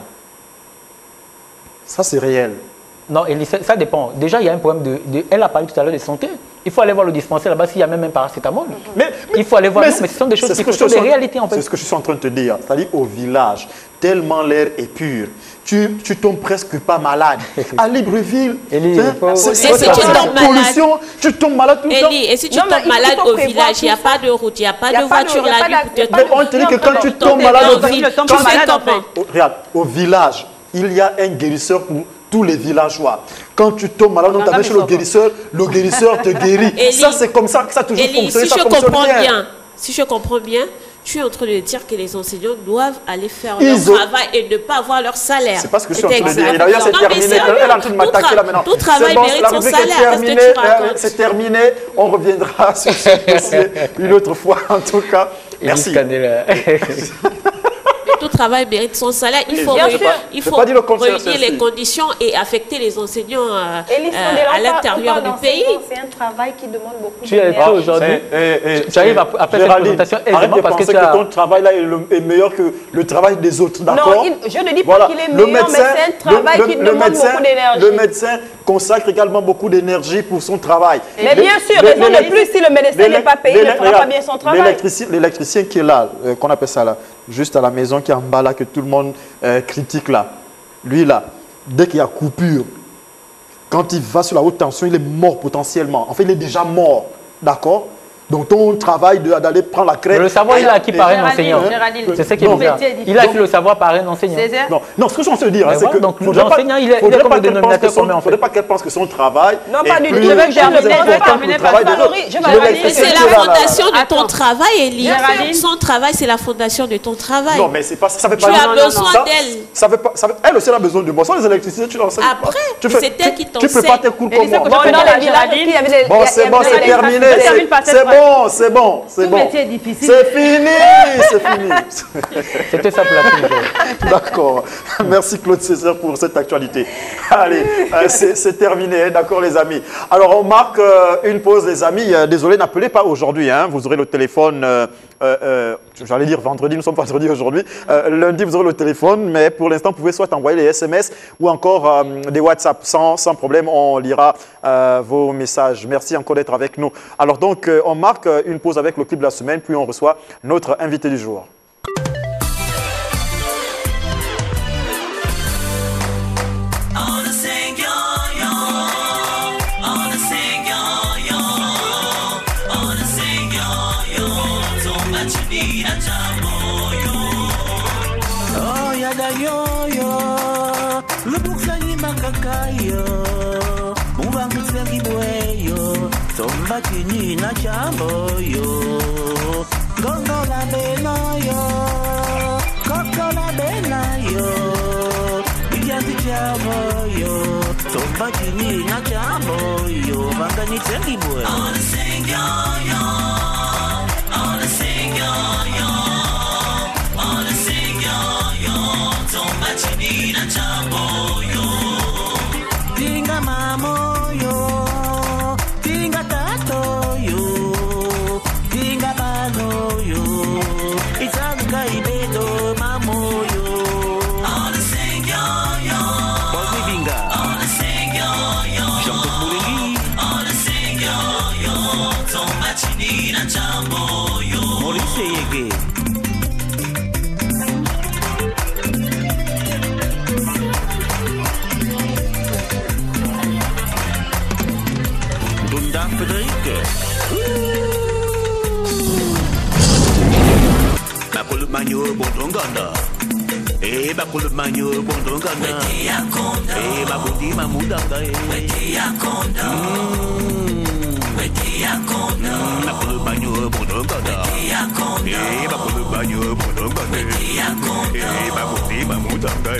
Speaker 1: Ça, c'est réel.
Speaker 4: Non, ça dépend. Déjà, il y a un problème elle a parlé tout à l'heure de santé. Il faut aller voir le dispensaire là-bas s'il y a même un paracétamol. Il faut aller voir. Mais ce sont des choses qui sont des réalités en fait.
Speaker 1: C'est ce que je suis en train de te dire. C'est-à-dire au village, tellement l'air est pur. Tu tombes presque pas malade. À Libreville, pollution, tu tombes malade tout le temps.
Speaker 2: Et si tu tombes malade au village, il n'y a pas de route, il n'y a pas de voiture là.
Speaker 1: Mais on te dit que quand tu tombes malade au village, regarde, au village, il y a un guérisseur pour tous les villageois. Quand tu tombes malade, on t'amène chez le guérisseur te guérit. Ça, c'est comme ça que ça a toujours fonctionné.
Speaker 2: Si je comprends bien, tu es en train de dire que les enseignants doivent aller faire leur travail et ne pas avoir leur salaire.
Speaker 1: C'est pas ce que je suis en train de dire. Et d'ailleurs, c'est terminé. Elle est en train de m'attaquer là maintenant.
Speaker 2: Tout travail mérite son salaire.
Speaker 1: C'est terminé. On reviendra sur ce dossier une autre fois, en tout cas. Merci.
Speaker 2: Tout travail mérite son salaire. Il faut réunir les conditions et affecter les enseignants à l'intérieur du pays.
Speaker 5: C'est un travail qui demande beaucoup de
Speaker 4: Tu es prêt aujourd'hui. Tu arrives après cette présentation aisément parce que
Speaker 1: ton travail là est meilleur que le travail des autres, d'accord?
Speaker 5: Non, je ne dis pas qu'il est meilleur, mais c'est un travail qui demande beaucoup d'énergie.
Speaker 1: Le médecin consacre également beaucoup d'énergie pour son travail.
Speaker 5: Mais bien sûr, raison de plus, si le médecin n'est pas payé, il ne fera pas bien son travail.
Speaker 1: L'électricien qui est là, qu'on appelle ça là, juste à la maison, qui est en bas là, que tout le monde critique là, lui là, dès qu'il y a coupure, quand il va sur la haute tension, il est mort potentiellement. En fait, il est déjà mort, d'accord? Donc ton travail d'aller prendre la crête.
Speaker 4: Le savoir, il a acquis par un enseignant. C'est ce qui est bizarre. Il a acquis le savoir par un enseignant.
Speaker 1: Non, ce que je suis en train de dire, c'est que
Speaker 4: l'enseignant, il est comme le dénominateur commun.
Speaker 1: Il ne faudrait pas qu'elle pense que son travail.
Speaker 5: Non, pas du tout. Je vais terminer par
Speaker 2: c'est la fondation de ton travail, Elie. Son travail, c'est la fondation de ton travail.
Speaker 1: Non, mais c'est pas ça. Tu
Speaker 2: as besoin d'elle.
Speaker 1: Elle aussi a besoin de moi. Sans les électricités, tu l'enseignes.
Speaker 2: Après, c'est elle qui t'enseigne.
Speaker 1: Tu ne peux pas tes cours comme moi.
Speaker 5: Bon,
Speaker 1: c'est bon, c'est terminé. C'est bon.
Speaker 3: Tout métier est difficile.
Speaker 1: C'est fini.
Speaker 4: C'était ça pour la fin.
Speaker 1: D'accord. Merci Claude Césaire pour cette actualité. Allez, c'est terminé, d'accord les amis. Alors on marque une pause les amis. Désolé, n'appelez pas aujourd'hui. Vous aurez le téléphone, j'allais dire vendredi, nous sommes vendredi aujourd'hui. Lundi, vous aurez le téléphone, mais pour l'instant, vous pouvez soit envoyer les SMS ou encore des WhatsApp. Sans problème, on lira vos messages. Merci encore d'être avec nous. Alors donc, on marque une pause avec le clip de la semaine, puis on reçoit notre invité du jour.
Speaker 6: Somba kini na chambo yo, gongo la bena yo, koko la bena yo, biyanzi chambo yo, somba kini na chambo yo, banga ni tengi boy. I wanna sing yo yo, I wanna sing yo yo, I wanna sing yo yo, somba kini na chambo yo, dinga mamo yo. bondongana. Eh, bakulu manyo bondongana. Eh, babuti mamudanga. Bakulu manyo bondongana. Eh, bakulu manyo bondongana. Eh, babuti mamudanga.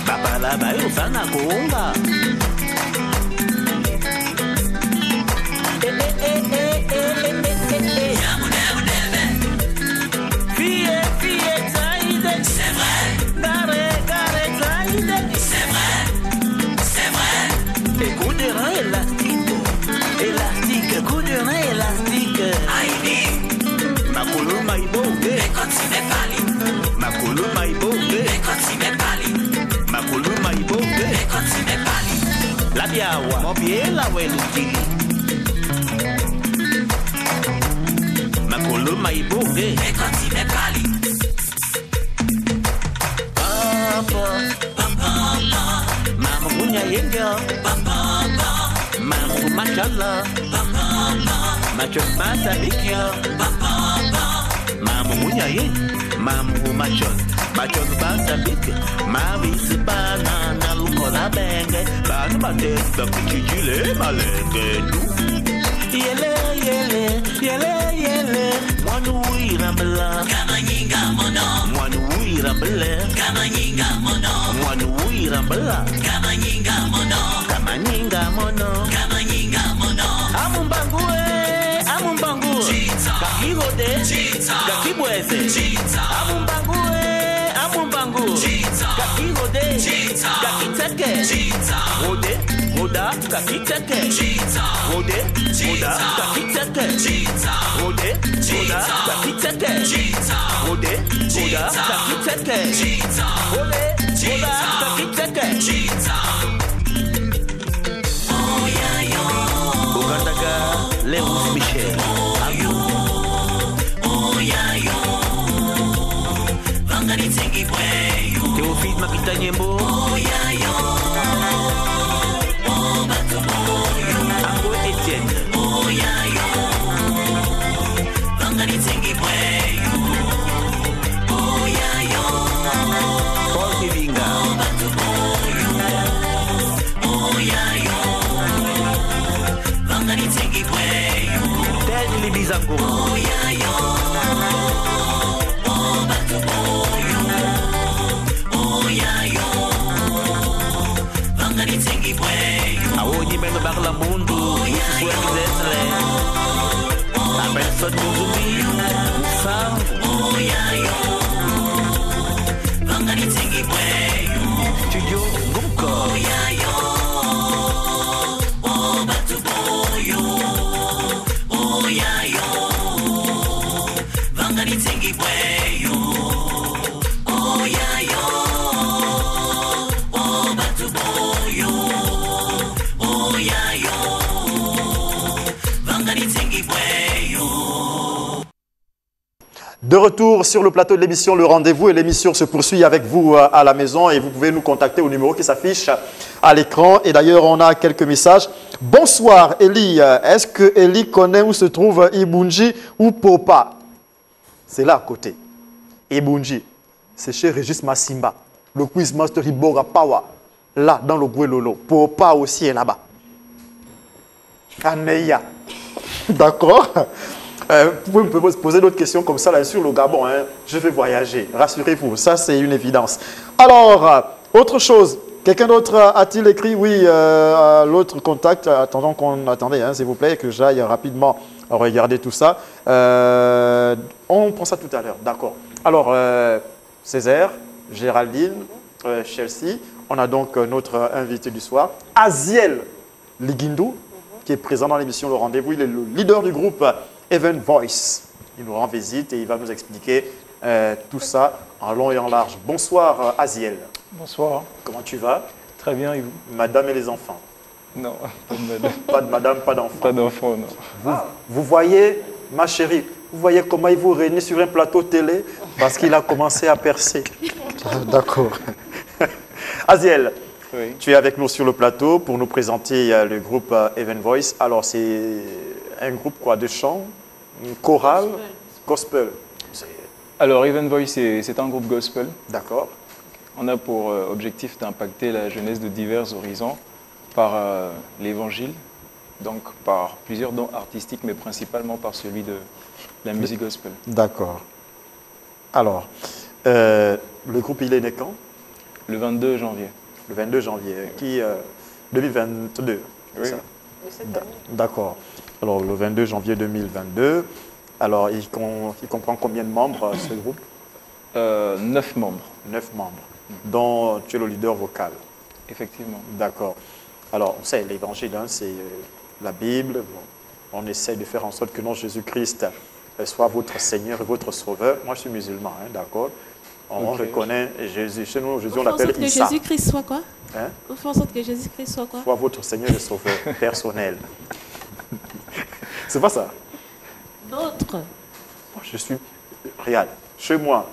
Speaker 6: Babala bayo sana konga. Fie taide. C'est vrai. Gare taide. C'est vrai. Coup de rein élastique, coup de rein élastique. Aïe. Makolo maïboge. Makolo maïboge. Makolo maïboge. La biawa, mon pied la weluti. Makolo maïboge. Papa. Mama punya yenga. Mama machala. Macho masa bikya. Mama punya yen. Mama machon. Machon basa bikya. Mama isi banana lukola benge. Bana bate bakuchijile malenge. Yele. Mwanu wirambela. Mwanu wirambela. Kamanyinga mono. Amumbangue. Kakigode. Kakibweze. Amumbangu. Kakigode. Kakiteke. Roda. Kakiteke. Roda. Kakiteke. Roda. Kakiteke. Roda. Kakiteke. Ogandaga, Lewis Michel. Théophile Makita Nyembo. Ango Etienne. Paul Kivinga. Ted Libizango. Aonye meno bakla mundu. Ususwe mizesle. Abenson Muzumi. Musam. Studio Ngumko.
Speaker 1: De retour sur le plateau de l'émission Le Rendez-vous, et l'émission se poursuit avec vous à la maison, et vous pouvez nous contacter au numéro qui s'affiche à l'écran. Et d'ailleurs, on a quelques messages. Bonsoir Eli, est-ce que Eli connaît où se trouve Ibunji ou Popa? C'est là à côté. Ibunji, c'est chez Régis Massimba, le quizmaster Ibora Power, là dans le Guelolo. Popa aussi est là-bas. Aneya. D'accord. Vous pouvez me poser d'autres questions comme ça là sur le Gabon. Hein. Je vais voyager, rassurez-vous, ça c'est une évidence. Alors, autre chose, quelqu'un d'autre a-t-il écrit? Oui, l'autre contact, attendons qu'on attendait, hein, s'il vous plaît, que j'aille rapidement regarder tout ça. On prend ça tout à l'heure, d'accord. Alors, Césaire, Géraldine, Chelsea, on a donc notre invité du soir, Aziel Ligindou, qui est présent dans l'émission Le Rendez-vous. Il est le leader du groupe Even Voice. Il nous rend visite et il va nous expliquer tout ça en long et en large. Bonsoir Aziel.
Speaker 7: Bonsoir.
Speaker 1: Comment tu vas?
Speaker 7: Très bien, et vous?
Speaker 1: Madame et les enfants?
Speaker 7: Non, pas de madame.
Speaker 1: Pas de madame, pas d'enfant.
Speaker 7: Pas d'enfant, non.
Speaker 1: Vous voyez, ma chérie, vous voyez comment il vous réunit sur un plateau télé parce qu'il a commencé à percer. D'accord. Aziel,
Speaker 7: Oui.
Speaker 1: Tu es avec nous sur le plateau pour nous présenter le groupe Even Voice. Alors, c'est un groupe quoi, de chant, une chorale, gospel.
Speaker 7: Alors, Even Voice, c'est un groupe gospel.
Speaker 1: D'accord.
Speaker 7: On a pour objectif d'impacter la jeunesse de divers horizons par l'évangile, donc par plusieurs dons artistiques, mais principalement par celui de la musique gospel.
Speaker 1: D'accord. Alors, le groupe, il est né quand?
Speaker 7: Le 22 janvier.
Speaker 1: Le 22 janvier, qui 2022.
Speaker 7: Oui.
Speaker 1: Ça D'accord. Alors, le 22 janvier 2022. Alors, il comprend combien de membres, ce groupe?
Speaker 7: 9 membres.
Speaker 1: 9 membres, dont tu es le leader vocal.
Speaker 7: Effectivement.
Speaker 1: D'accord. Alors, on sait, l'évangile, hein, c'est la Bible. Bon, on essaie de faire en sorte que non, Jésus-Christ soit votre Seigneur et votre Sauveur. Moi, je suis musulman, hein, d'accord. On reconnaît Jésus. Chez nous, Jésus, on l'appelle Issa.
Speaker 2: Que Jésus-Christ soit quoi?
Speaker 1: Hein?
Speaker 2: On fait en sorte que Jésus-Christ soit quoi?
Speaker 1: Soit votre Seigneur et Sauveur personnel. C'est pas ça?
Speaker 2: Notre.
Speaker 1: Moi, je suis... Regarde, chez moi,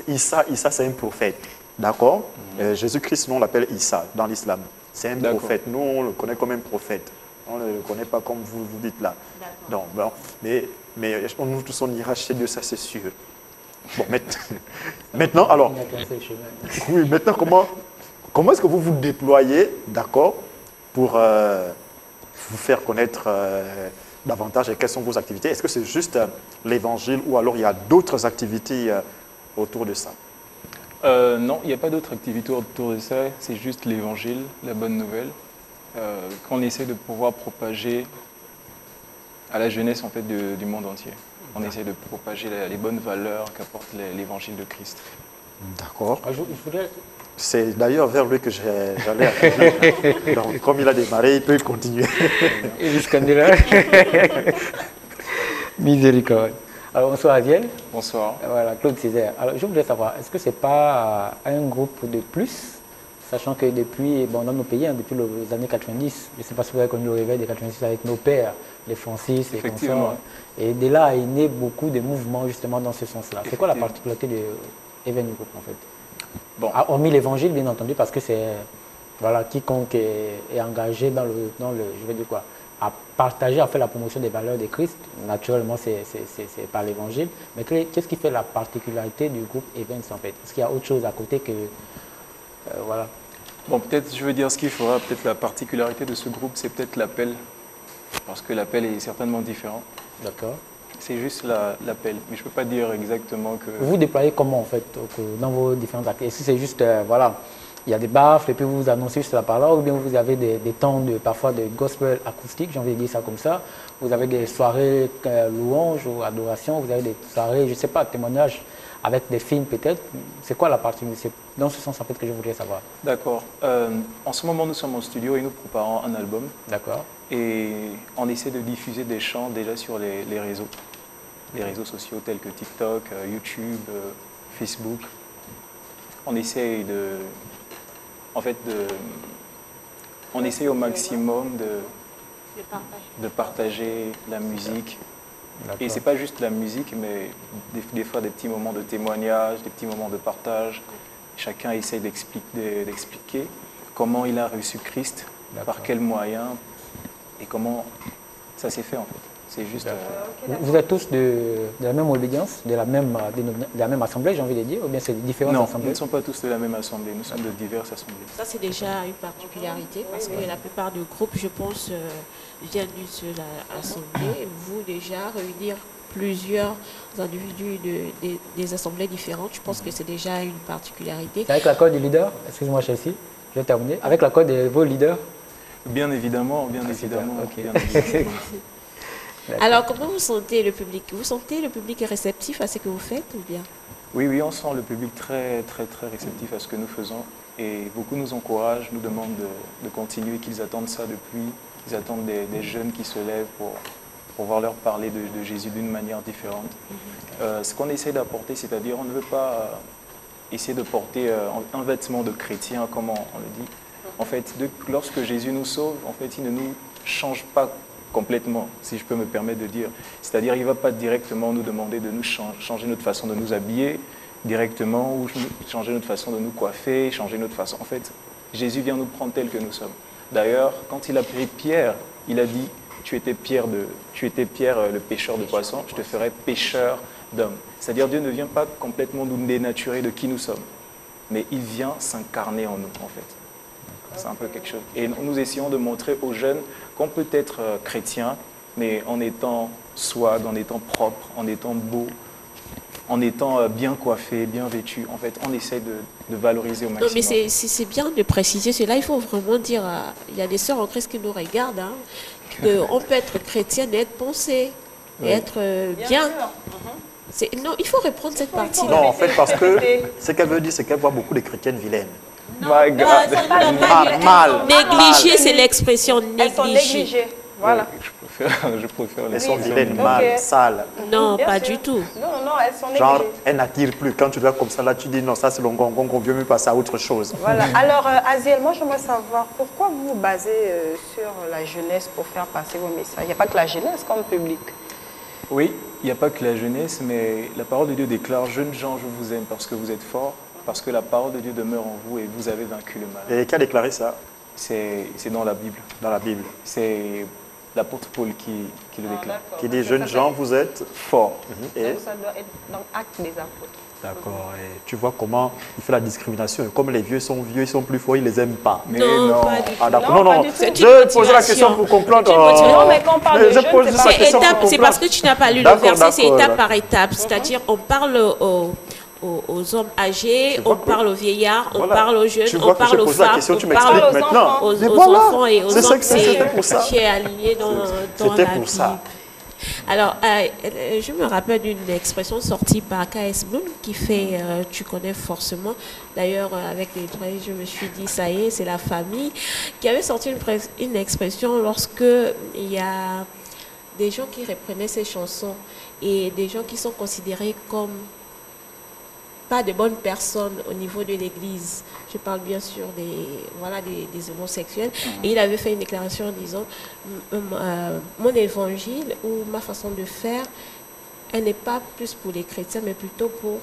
Speaker 1: Issa, c'est un prophète. D'accord? Jésus-Christ, nous, on l'appelle Issa dans l'islam. C'est un prophète. Nous, on le connaît comme un prophète. On ne le connaît pas comme vous dites là. Donc, bon, mais nous tous, on ira chez Dieu, ça c'est sûr. Bon, maintenant, alors, oui, maintenant, comment est-ce que vous vous déployez, d'accord, pour vous faire connaître davantage et quelles sont vos activités? Est-ce que c'est juste l'évangile ou alors il y a d'autres activités autour de ça?
Speaker 7: Non, il n'y a pas d'autres activités autour de ça, c'est juste l'évangile, la bonne nouvelle, qu'on essaie de pouvoir propager à la jeunesse en fait, du monde entier. On essaie de propager les bonnes valeurs qu'apporte l'évangile de Christ.
Speaker 1: D'accord.
Speaker 4: Je voudrais...
Speaker 1: C'est d'ailleurs vers lui que j'allais arriver. Donc, comme il a démarré, il peut continuer.
Speaker 4: Miséricorde. Alors, bonsoir Aziel.
Speaker 7: Bonsoir.
Speaker 4: Voilà, Claude Césaire. Alors, je voudrais savoir, est-ce que ce n'est pas un groupe de plus, sachant que depuis, bon, dans nos pays, hein, depuis les années 90, je ne sais pas si vous avez connu le réveil des 90 avec nos pères, les Francis, les consorts. Et de là est né beaucoup de mouvements justement dans ce sens-là. C'est quoi la particularité de Even Group en fait? Bon. Hormis l'évangile, bien entendu, parce que c'est voilà, quiconque est engagé dans le, je vais dire quoi, à partager, à faire la promotion des valeurs de Christ, naturellement c'est par l'évangile. Mais qu'est-ce qui fait la particularité du groupe Even en fait? Est-ce qu'il y a autre chose à côté que voilà?
Speaker 7: Bon, peut-être je veux dire ce qu'il faudra, peut-être la particularité de ce groupe, c'est peut-être l'appel, parce que l'appel est certainement différent.
Speaker 4: D'accord.
Speaker 7: C'est juste l'appel, mais je ne peux pas dire exactement que...
Speaker 4: Vous déployez comment en fait dans vos différentes activités? Est-ce que c'est juste, voilà, il y a des baffles et puis vous annoncez juste la parole, ou bien vous avez des temps parfois de gospel acoustique, j'ai envie de dire ça comme ça, vous avez des soirées louanges ou adoration, vous avez des soirées, je ne sais pas, témoignages avec des films peut-être. C'est quoi la partie? C'est dans ce sens en fait que je voudrais savoir.
Speaker 7: D'accord. En ce moment, nous sommes en studio et nous préparons un album.
Speaker 4: D'accord. Et
Speaker 7: on essaie de diffuser des chants déjà sur les réseaux sociaux tels que TikTok, YouTube, Facebook. On essaie on essaie au maximum de partager la musique. Et ce n'est pas juste la musique, mais des fois des petits moments de témoignage, des petits moments de partage. Chacun essaie d'expliquer comment il a reçu Christ, par quels moyens et comment ça s'est fait en fait. C'est juste.
Speaker 4: Vous êtes tous de la même obédience, de la même assemblée, j'ai envie de dire, ou bien c'est différentes assemblées?
Speaker 7: Non, nous ne sommes pas tous de la même assemblée, nous sommes de diverses assemblées.
Speaker 2: Ça, c'est déjà une particularité, parce que la plupart des groupes, je pense, viennent d'une seule assemblée. Vous, déjà, réunir plusieurs individus des assemblées différentes, je pense que c'est déjà une particularité.
Speaker 4: Avec l'accord du leader, excuse-moi Chelsea, je vais terminer, avec l'accord de vos leaders?
Speaker 7: Bien évidemment, bien évidemment.
Speaker 4: Okay.
Speaker 7: Bien évidemment.
Speaker 2: Alors, comment vous sentez le public? Vous sentez le public réceptif à ce que vous faites ou bien?
Speaker 7: Oui, on sent le public très réceptif à ce que nous faisons. Et beaucoup nous encouragent, nous demandent de continuer, qu'ils attendent ça depuis. Ils attendent des jeunes qui se lèvent pour pouvoir leur parler de Jésus d'une manière différente. Ce qu'on essaie d'apporter, c'est-à-dire on ne veut pas essayer de porter un vêtement de chrétien, comme on le dit. En fait, lorsque Jésus nous sauve, en fait, il ne nous change pas complètement, si je peux me permettre de dire. C'est-à-dire, il ne va pas directement nous demander de nous changer notre façon de nous habiller directement, ou changer notre façon de nous coiffer, changer notre façon. En fait, Jésus vient nous prendre tels que nous sommes. D'ailleurs, quand il a pris Pierre, il a dit, tu étais Pierre, le pêcheur de poissons, je te ferai pêcheur d'hommes. C'est-à-dire Dieu ne vient pas complètement nous dénaturer de qui nous sommes, mais il vient s'incarner en nous, en fait. C'est un peu quelque chose. Et nous essayons de montrer aux jeunes qu'on peut être chrétien, mais en étant swag, en étant propre, en étant beau, en étant bien coiffé, bien vêtu. En fait, on essaie de valoriser au maximum.
Speaker 2: Non, mais c'est bien de préciser cela. Il faut vraiment dire, il y a des sœurs en Christ qui nous regardent, hein, qu'on peut être chrétienne et être pensée, et être bien. Non, il faut reprendre cette partie-là.
Speaker 1: Non, en fait, parce que ce qu'elle veut dire, c'est qu'elle voit beaucoup de chrétiennes vilaines.
Speaker 7: My God.
Speaker 1: Mal.
Speaker 2: Négliger, c'est l'expression
Speaker 5: Elles sont
Speaker 2: négliger.
Speaker 5: négligées. Voilà.
Speaker 7: Je préfère les
Speaker 1: Elles sont
Speaker 7: filles.
Speaker 1: vilaines, mal, sales.
Speaker 2: Non,
Speaker 5: Bien
Speaker 2: pas
Speaker 5: sûr.
Speaker 2: du tout.
Speaker 5: Non, elles sont
Speaker 1: Genre,
Speaker 5: négligées.
Speaker 1: elles n'attirent plus. Quand tu dois comme ça, là, tu dis non, ça c'est le gongon, on veut mieux passer à autre chose.
Speaker 5: Voilà. Alors, Aziel, moi, j'aimerais savoir pourquoi vous vous basez sur la jeunesse pour faire passer vos messages. Il n'y a pas que la jeunesse comme public.
Speaker 7: Oui, il n'y a pas que la jeunesse, mais la parole de Dieu déclare, jeunes gens, je vous aime parce que vous êtes forts, parce que la parole de Dieu demeure en vous et vous avez vaincu le mal.
Speaker 1: Et qui a déclaré ça
Speaker 7: C'est dans la Bible.
Speaker 1: dans la Bible?
Speaker 7: C'est l'apôtre Paul qui le déclare.
Speaker 1: Qui dit, jeunes gens, vous êtes
Speaker 7: Fort.
Speaker 1: Et
Speaker 5: Donc, ça doit être dans Actes des Apôtres.
Speaker 1: d'accord. Et tu vois comment il fait la discrimination. Et comme les vieux, ils sont plus forts, ils les aiment pas.
Speaker 7: Mais
Speaker 2: Non,
Speaker 7: non.
Speaker 2: pas du tout.
Speaker 1: Ah d'accord.
Speaker 5: Non,
Speaker 1: Non,
Speaker 5: pas
Speaker 1: non.
Speaker 5: du tout.
Speaker 2: C'est une
Speaker 1: Je pose la question
Speaker 2: motivation.
Speaker 1: pour comprendre.
Speaker 2: C'est une motivation.
Speaker 5: Non, mais quand on parle de
Speaker 1: je
Speaker 5: jeunes,
Speaker 1: pose
Speaker 5: c'est
Speaker 1: juste
Speaker 5: pas-
Speaker 1: la question pour
Speaker 2: C'est
Speaker 1: comprendre.
Speaker 2: parce que tu n'as pas lu le
Speaker 1: D'accord,
Speaker 2: verset, c'est
Speaker 1: d'accord.
Speaker 2: étape par étape. C'est-à-dire, on parle aux hommes âgés,
Speaker 1: Tu vois
Speaker 2: on
Speaker 1: que-
Speaker 2: parle aux vieillards, on
Speaker 1: Voilà.
Speaker 2: parle aux jeunes,
Speaker 1: Tu
Speaker 2: on
Speaker 1: vois que
Speaker 2: parle
Speaker 1: j'ai
Speaker 2: aux
Speaker 1: posé la
Speaker 2: femmes,
Speaker 1: question, tu
Speaker 2: on parle
Speaker 1: m'expliques
Speaker 5: aux
Speaker 1: maintenant.
Speaker 5: enfants.
Speaker 2: aux
Speaker 1: Mais
Speaker 2: enfants et aux
Speaker 1: c'est ça
Speaker 2: hommes.
Speaker 1: que c'était pour ça.
Speaker 2: Qui est aligné dans
Speaker 1: C'était
Speaker 2: la
Speaker 1: pour ça.
Speaker 2: Bible. Alors, je me rappelle d'une expression sortie par K.S. Bloom qui fait, tu connais forcément, d'ailleurs avec les traits, je me suis dit, ça y est, c'est la famille, qui avait sorti une expression lorsque il y a des gens qui reprenaient ces chansons et des gens qui sont considérés comme pas de bonnes personnes au niveau de l'Église. Je parle bien sûr des homosexuels. Et il avait fait une déclaration en disant mon évangile ou ma façon de faire, elle n'est pas plus pour les chrétiens, mais plutôt pour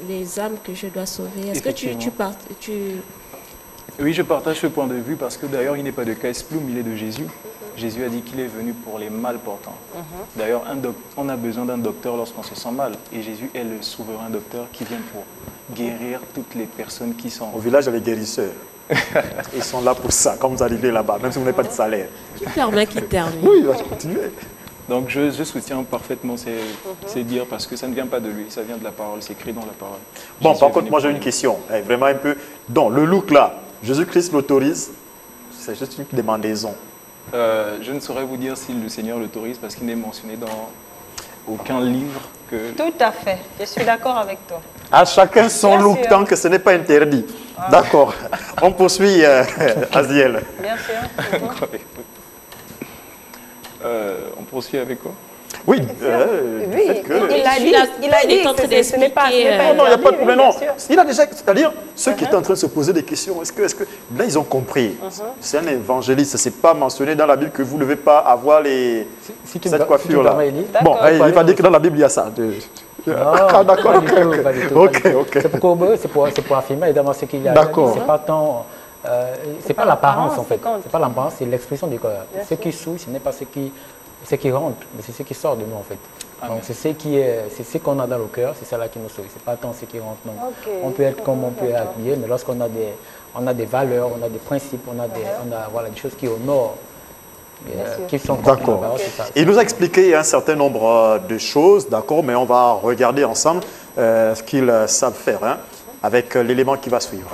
Speaker 2: les âmes que je dois sauver. Est-ce que
Speaker 7: Oui, je partage ce point de vue parce que d'ailleurs, il n'est pas de K.S. Bloom, il est de Jésus. Jésus a dit qu'il est venu pour les mal portants. D'ailleurs, on a besoin d'un docteur lorsqu'on se sent mal. Et Jésus est le souverain docteur qui vient pour guérir toutes les personnes qui sont...
Speaker 1: Au village, il y a les guérisseurs. Ils sont là pour ça, quand vous arrivez là-bas, même si vous n'avez pas de salaire.
Speaker 2: Tu permets qu'il termine.
Speaker 1: Oui, il va continuer.
Speaker 7: Donc je soutiens parfaitement ces dires parce que ça ne vient pas de lui, ça vient de la parole, c'est écrit dans la parole.
Speaker 1: Bon,
Speaker 7: Jésus
Speaker 1: par
Speaker 7: est
Speaker 1: contre,
Speaker 7: venu
Speaker 1: moi j'ai
Speaker 7: pour
Speaker 1: une
Speaker 7: nous.
Speaker 1: question. Vraiment un peu. Donc, le look là, Jésus-Christ l'autorise. C'est juste une demandaison.
Speaker 7: Je ne saurais vous dire si le Seigneur l'autorise parce qu'il n'est mentionné dans aucun livre que...
Speaker 5: Tout à fait. Je suis d'accord avec toi.
Speaker 1: À chacun son
Speaker 5: Bien
Speaker 1: look,
Speaker 5: sûr.
Speaker 1: tant que ce n'est pas interdit. D'accord. On poursuit, Aziel.
Speaker 5: Bien sûr.
Speaker 7: on poursuit avec quoi?
Speaker 1: Oui,
Speaker 5: Oui,
Speaker 1: du fait que...
Speaker 5: il a dit,
Speaker 2: Il est en train
Speaker 5: que ce n'est pas
Speaker 2: d'expliquer,
Speaker 1: Non, non, il n'y a pas de problème. Non.
Speaker 5: bien sûr.
Speaker 1: Il a déjà, c'est-à-dire, ceux qui étaient en train de se poser des questions, est-ce que là, ils ont compris. C'est un évangéliste, ce n'est pas mentionné dans la Bible que vous ne devez pas avoir
Speaker 4: Si tu me
Speaker 1: cette
Speaker 4: per- si tu me
Speaker 1: coiffure-là.
Speaker 4: permets, Elie.
Speaker 1: Bon,
Speaker 5: D'accord.
Speaker 1: il va dire que dans la Bible, il y a ça. Ah, d'accord,
Speaker 4: pas du tout, pas du tout,
Speaker 1: ok,
Speaker 4: pas du tout.
Speaker 1: ok.
Speaker 4: C'est pour affirmer évidemment ce qu'il y a.
Speaker 1: D'accord.
Speaker 4: C'est pas tant, c'est pas l'apparence en fait.
Speaker 5: qui compte.
Speaker 4: C'est pas l'apparence, c'est l'expression du cœur. Ce qui souille, ce n'est pas ce qui rentre, mais c'est ce qui sort de nous en fait. Donc c'est ce qu'on a dans le cœur, c'est ça là qui nous souille. C'est pas tant ce qui rentre. Non.
Speaker 5: Ok.
Speaker 4: On peut être comme on peut être habillé, mais lorsqu'on a des valeurs, on a des principes, on a des choses qui honorent, qui sont
Speaker 1: D'accord.
Speaker 4: c'est ça.
Speaker 1: Il nous a expliqué un certain nombre de choses, d'accord, mais on va regarder ensemble ce qu'ils savent faire hein, avec l'élément qui va suivre.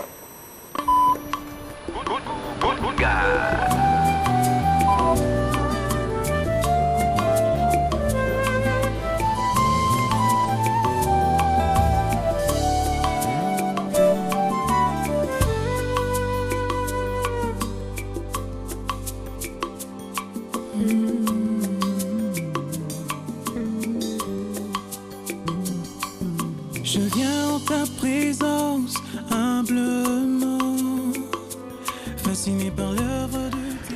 Speaker 6: Je viens en ta présence humblement, fasciné par l'œuvre de tes...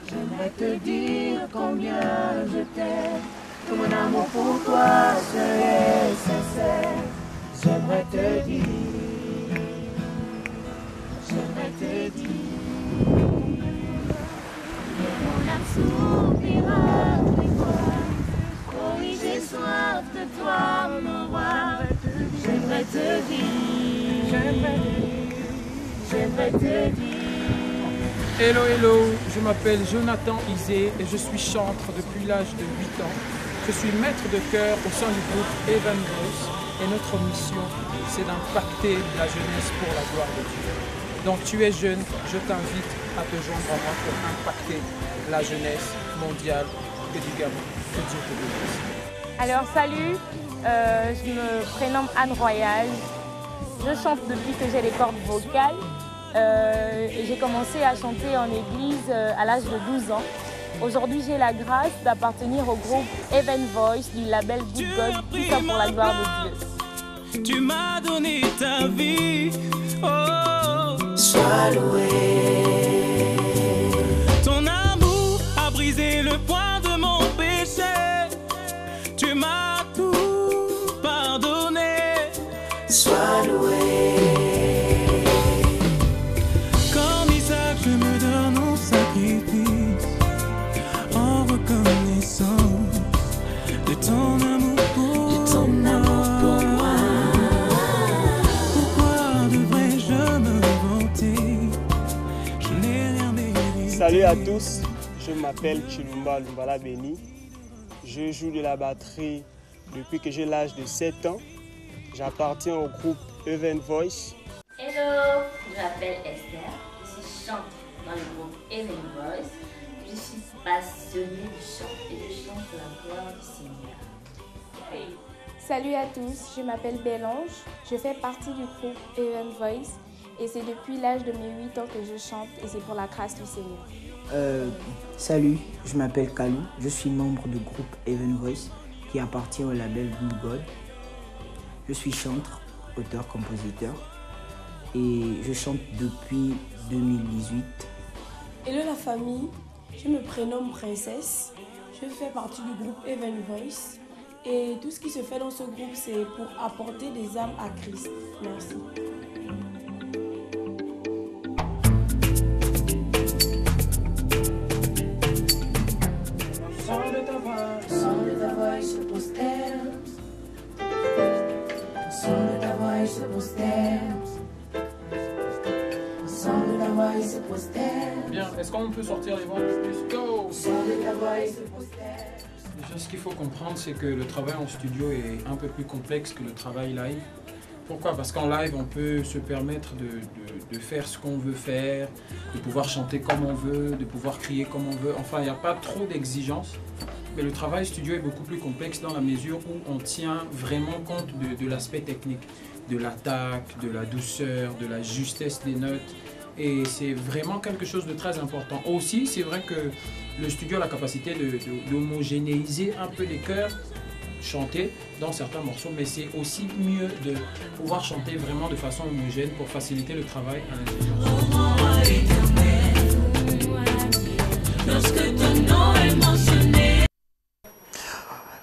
Speaker 8: J'aimerais te dire combien je t'aime, que mon amour pour toi serait sincère. J'aimerais te dire, que mon âme soupira après toi. Oh oui, j'ai soif de toi, mon roi. J'aimerais te dire, j'aimerais te dire.
Speaker 9: Hello, hello, je m'appelle Jonathan Isé et je suis chantre depuis l'âge de 8 ans. Je suis maître de chœur au sein du groupe Even Voice et notre mission, c'est d'impacter la jeunesse pour la gloire de Dieu. Donc tu es jeune, je t'invite à te joindre à moi pour impacter la jeunesse mondiale et du Gabon. Que Dieu te bénisse.
Speaker 10: Alors salut, je me prénomme Anne Royal. Je chante depuis que j'ai les cordes vocales. J'ai commencé à chanter en église à l'âge de 12 ans. Aujourd'hui, j'ai la grâce d'appartenir au groupe Even Voice du label Good God, tout ça pour la gloire de Dieu.
Speaker 6: Tu m'as donné ta vie, oh,
Speaker 8: Sois loué.
Speaker 6: Ton amour a brisé le poids de mon péché. Tu m'as tout pardonné.
Speaker 8: Sois loué.
Speaker 6: Je me donne en sacrifice, en reconnaissance de ton amour pour moi. Pourquoi devrais-je me vanter? Je n'ai rien mérité.
Speaker 11: Salut à tous, je m'appelle Chilumba Lumbala Beni. Je joue de la batterie depuis que j'ai l'âge de 7 ans. J'appartiens au groupe Even Voice.
Speaker 12: Hello, je m'appelle Esther. Je chante dans le groupe Even Voice. Je suis passionnée de chant et je chante la gloire du Seigneur.
Speaker 10: Hey. Salut à tous, je m'appelle Bélange. Je fais partie du groupe Even Voice et c'est depuis l'âge de mes 8 ans que je chante et c'est pour la grâce du Seigneur.
Speaker 13: Salut, je m'appelle Kalou. Je suis membre du groupe Even Voice qui appartient au label Good God. Je suis chanteur, auteur, compositeur et je chante depuis 2018.
Speaker 14: Hello la famille, je me prénomme Princesse, je fais partie du groupe Even Voice et tout ce qui se fait dans ce groupe c'est pour apporter des âmes à Christ. Merci.
Speaker 8: Son de ta voix se prosterne. Son de ta voix se prosterne. Son de ta voix se prosterne.
Speaker 9: Bien, est-ce qu'on peut sortir les voix un peu plus? Go!
Speaker 8: Son de ta voix se prosterne.
Speaker 9: Déjà, ce qu'il faut comprendre, c'est que le travail en studio est un peu plus complexe que le travail live. Pourquoi? Parce qu'en live, on peut se permettre de faire ce qu'on veut faire, de pouvoir chanter comme on veut, de pouvoir crier comme on veut. Enfin, il n'y a pas trop d'exigences. Mais le travail studio est beaucoup plus complexe dans la mesure où on tient vraiment compte de l'aspect technique, de l'attaque, de la douceur, de la justesse des notes. Et c'est vraiment quelque chose de très important. Aussi, c'est vrai que le studio a la capacité d'homogénéiser un peu les chœurs, chanter dans certains morceaux, mais c'est aussi mieux de pouvoir chanter vraiment de façon homogène pour faciliter le travail à l'intérieur.
Speaker 8: Lorsque ton nom est mentionné.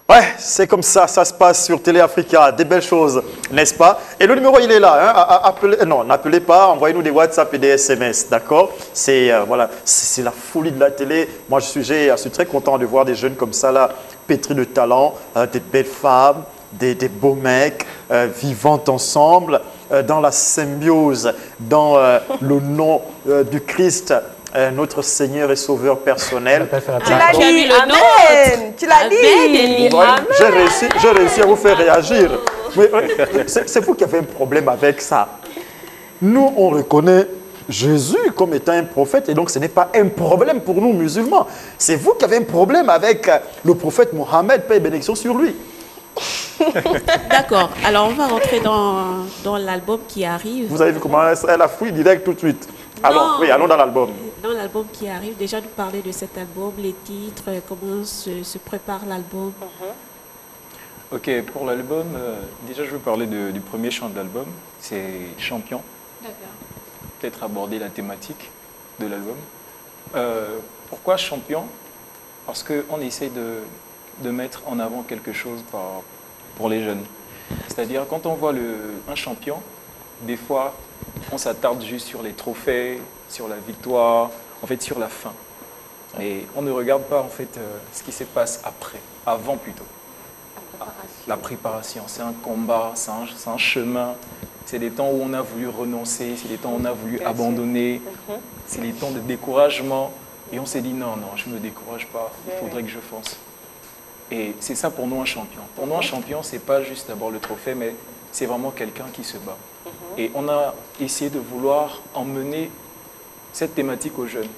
Speaker 1: Ouais, c'est comme ça se passe sur Télé Africa, des belles choses, n'est-ce pas? Et le numéro, il est là, hein? Appelez, non, n'appelez pas, envoyez-nous des WhatsApp et des SMS, d'accord? C'est voilà, c'est la folie de la télé. Moi, je suis très content de voir des jeunes comme ça, là, pétris de talent, des belles femmes, des beaux mecs, vivant ensemble, dans la symbiose, dans le nom du Christ. Notre Seigneur et Sauveur personnel.
Speaker 5: Tu l'as dit, amen. Tu l'as dit.
Speaker 1: J'ai réussi à vous faire réagir. C'est vous qui avez un problème avec ça. Nous, on reconnaît Jésus comme étant un prophète et donc ce n'est pas un problème pour nous musulmans. C'est vous qui avez un problème avec le prophète Mohammed, paix et bénédiction sur lui.
Speaker 2: D'accord, alors on va rentrer dans l'album qui arrive.
Speaker 1: Vous avez vu comment elle a fouillé direct tout de suite. Allons, oui, allons dans l'album.
Speaker 2: dans l'album qui arrive, déjà nous parler de cet album, les titres, comment se prépare l'album.
Speaker 7: Ok, pour l'album, déjà je veux parler du premier chant de l'album, c'est Champion.
Speaker 2: D'accord.
Speaker 7: Peut-être aborder la thématique de l'album. Pourquoi Champion? Parce qu'on essaie de mettre en avant quelque chose pour les jeunes. C'est-à-dire quand on voit un champion, des fois on s'attarde juste sur les trophées, sur la victoire, en fait sur la fin. Et on ne regarde pas en fait ce qui se passe après, avant plutôt. La préparation, c'est un combat, c'est un chemin. C'est des temps où on a voulu renoncer, c'est des temps où on a voulu abandonner, c'est des temps de découragement. Et on s'est dit non, je ne me décourage pas, il faudrait que je fonce. Et c'est ça pour nous un champion. Pour nous un champion, ce n'est pas juste d'abord le trophée, mais c'est vraiment quelqu'un qui se bat. Et on a essayé de vouloir emmener cette thématique aux jeunes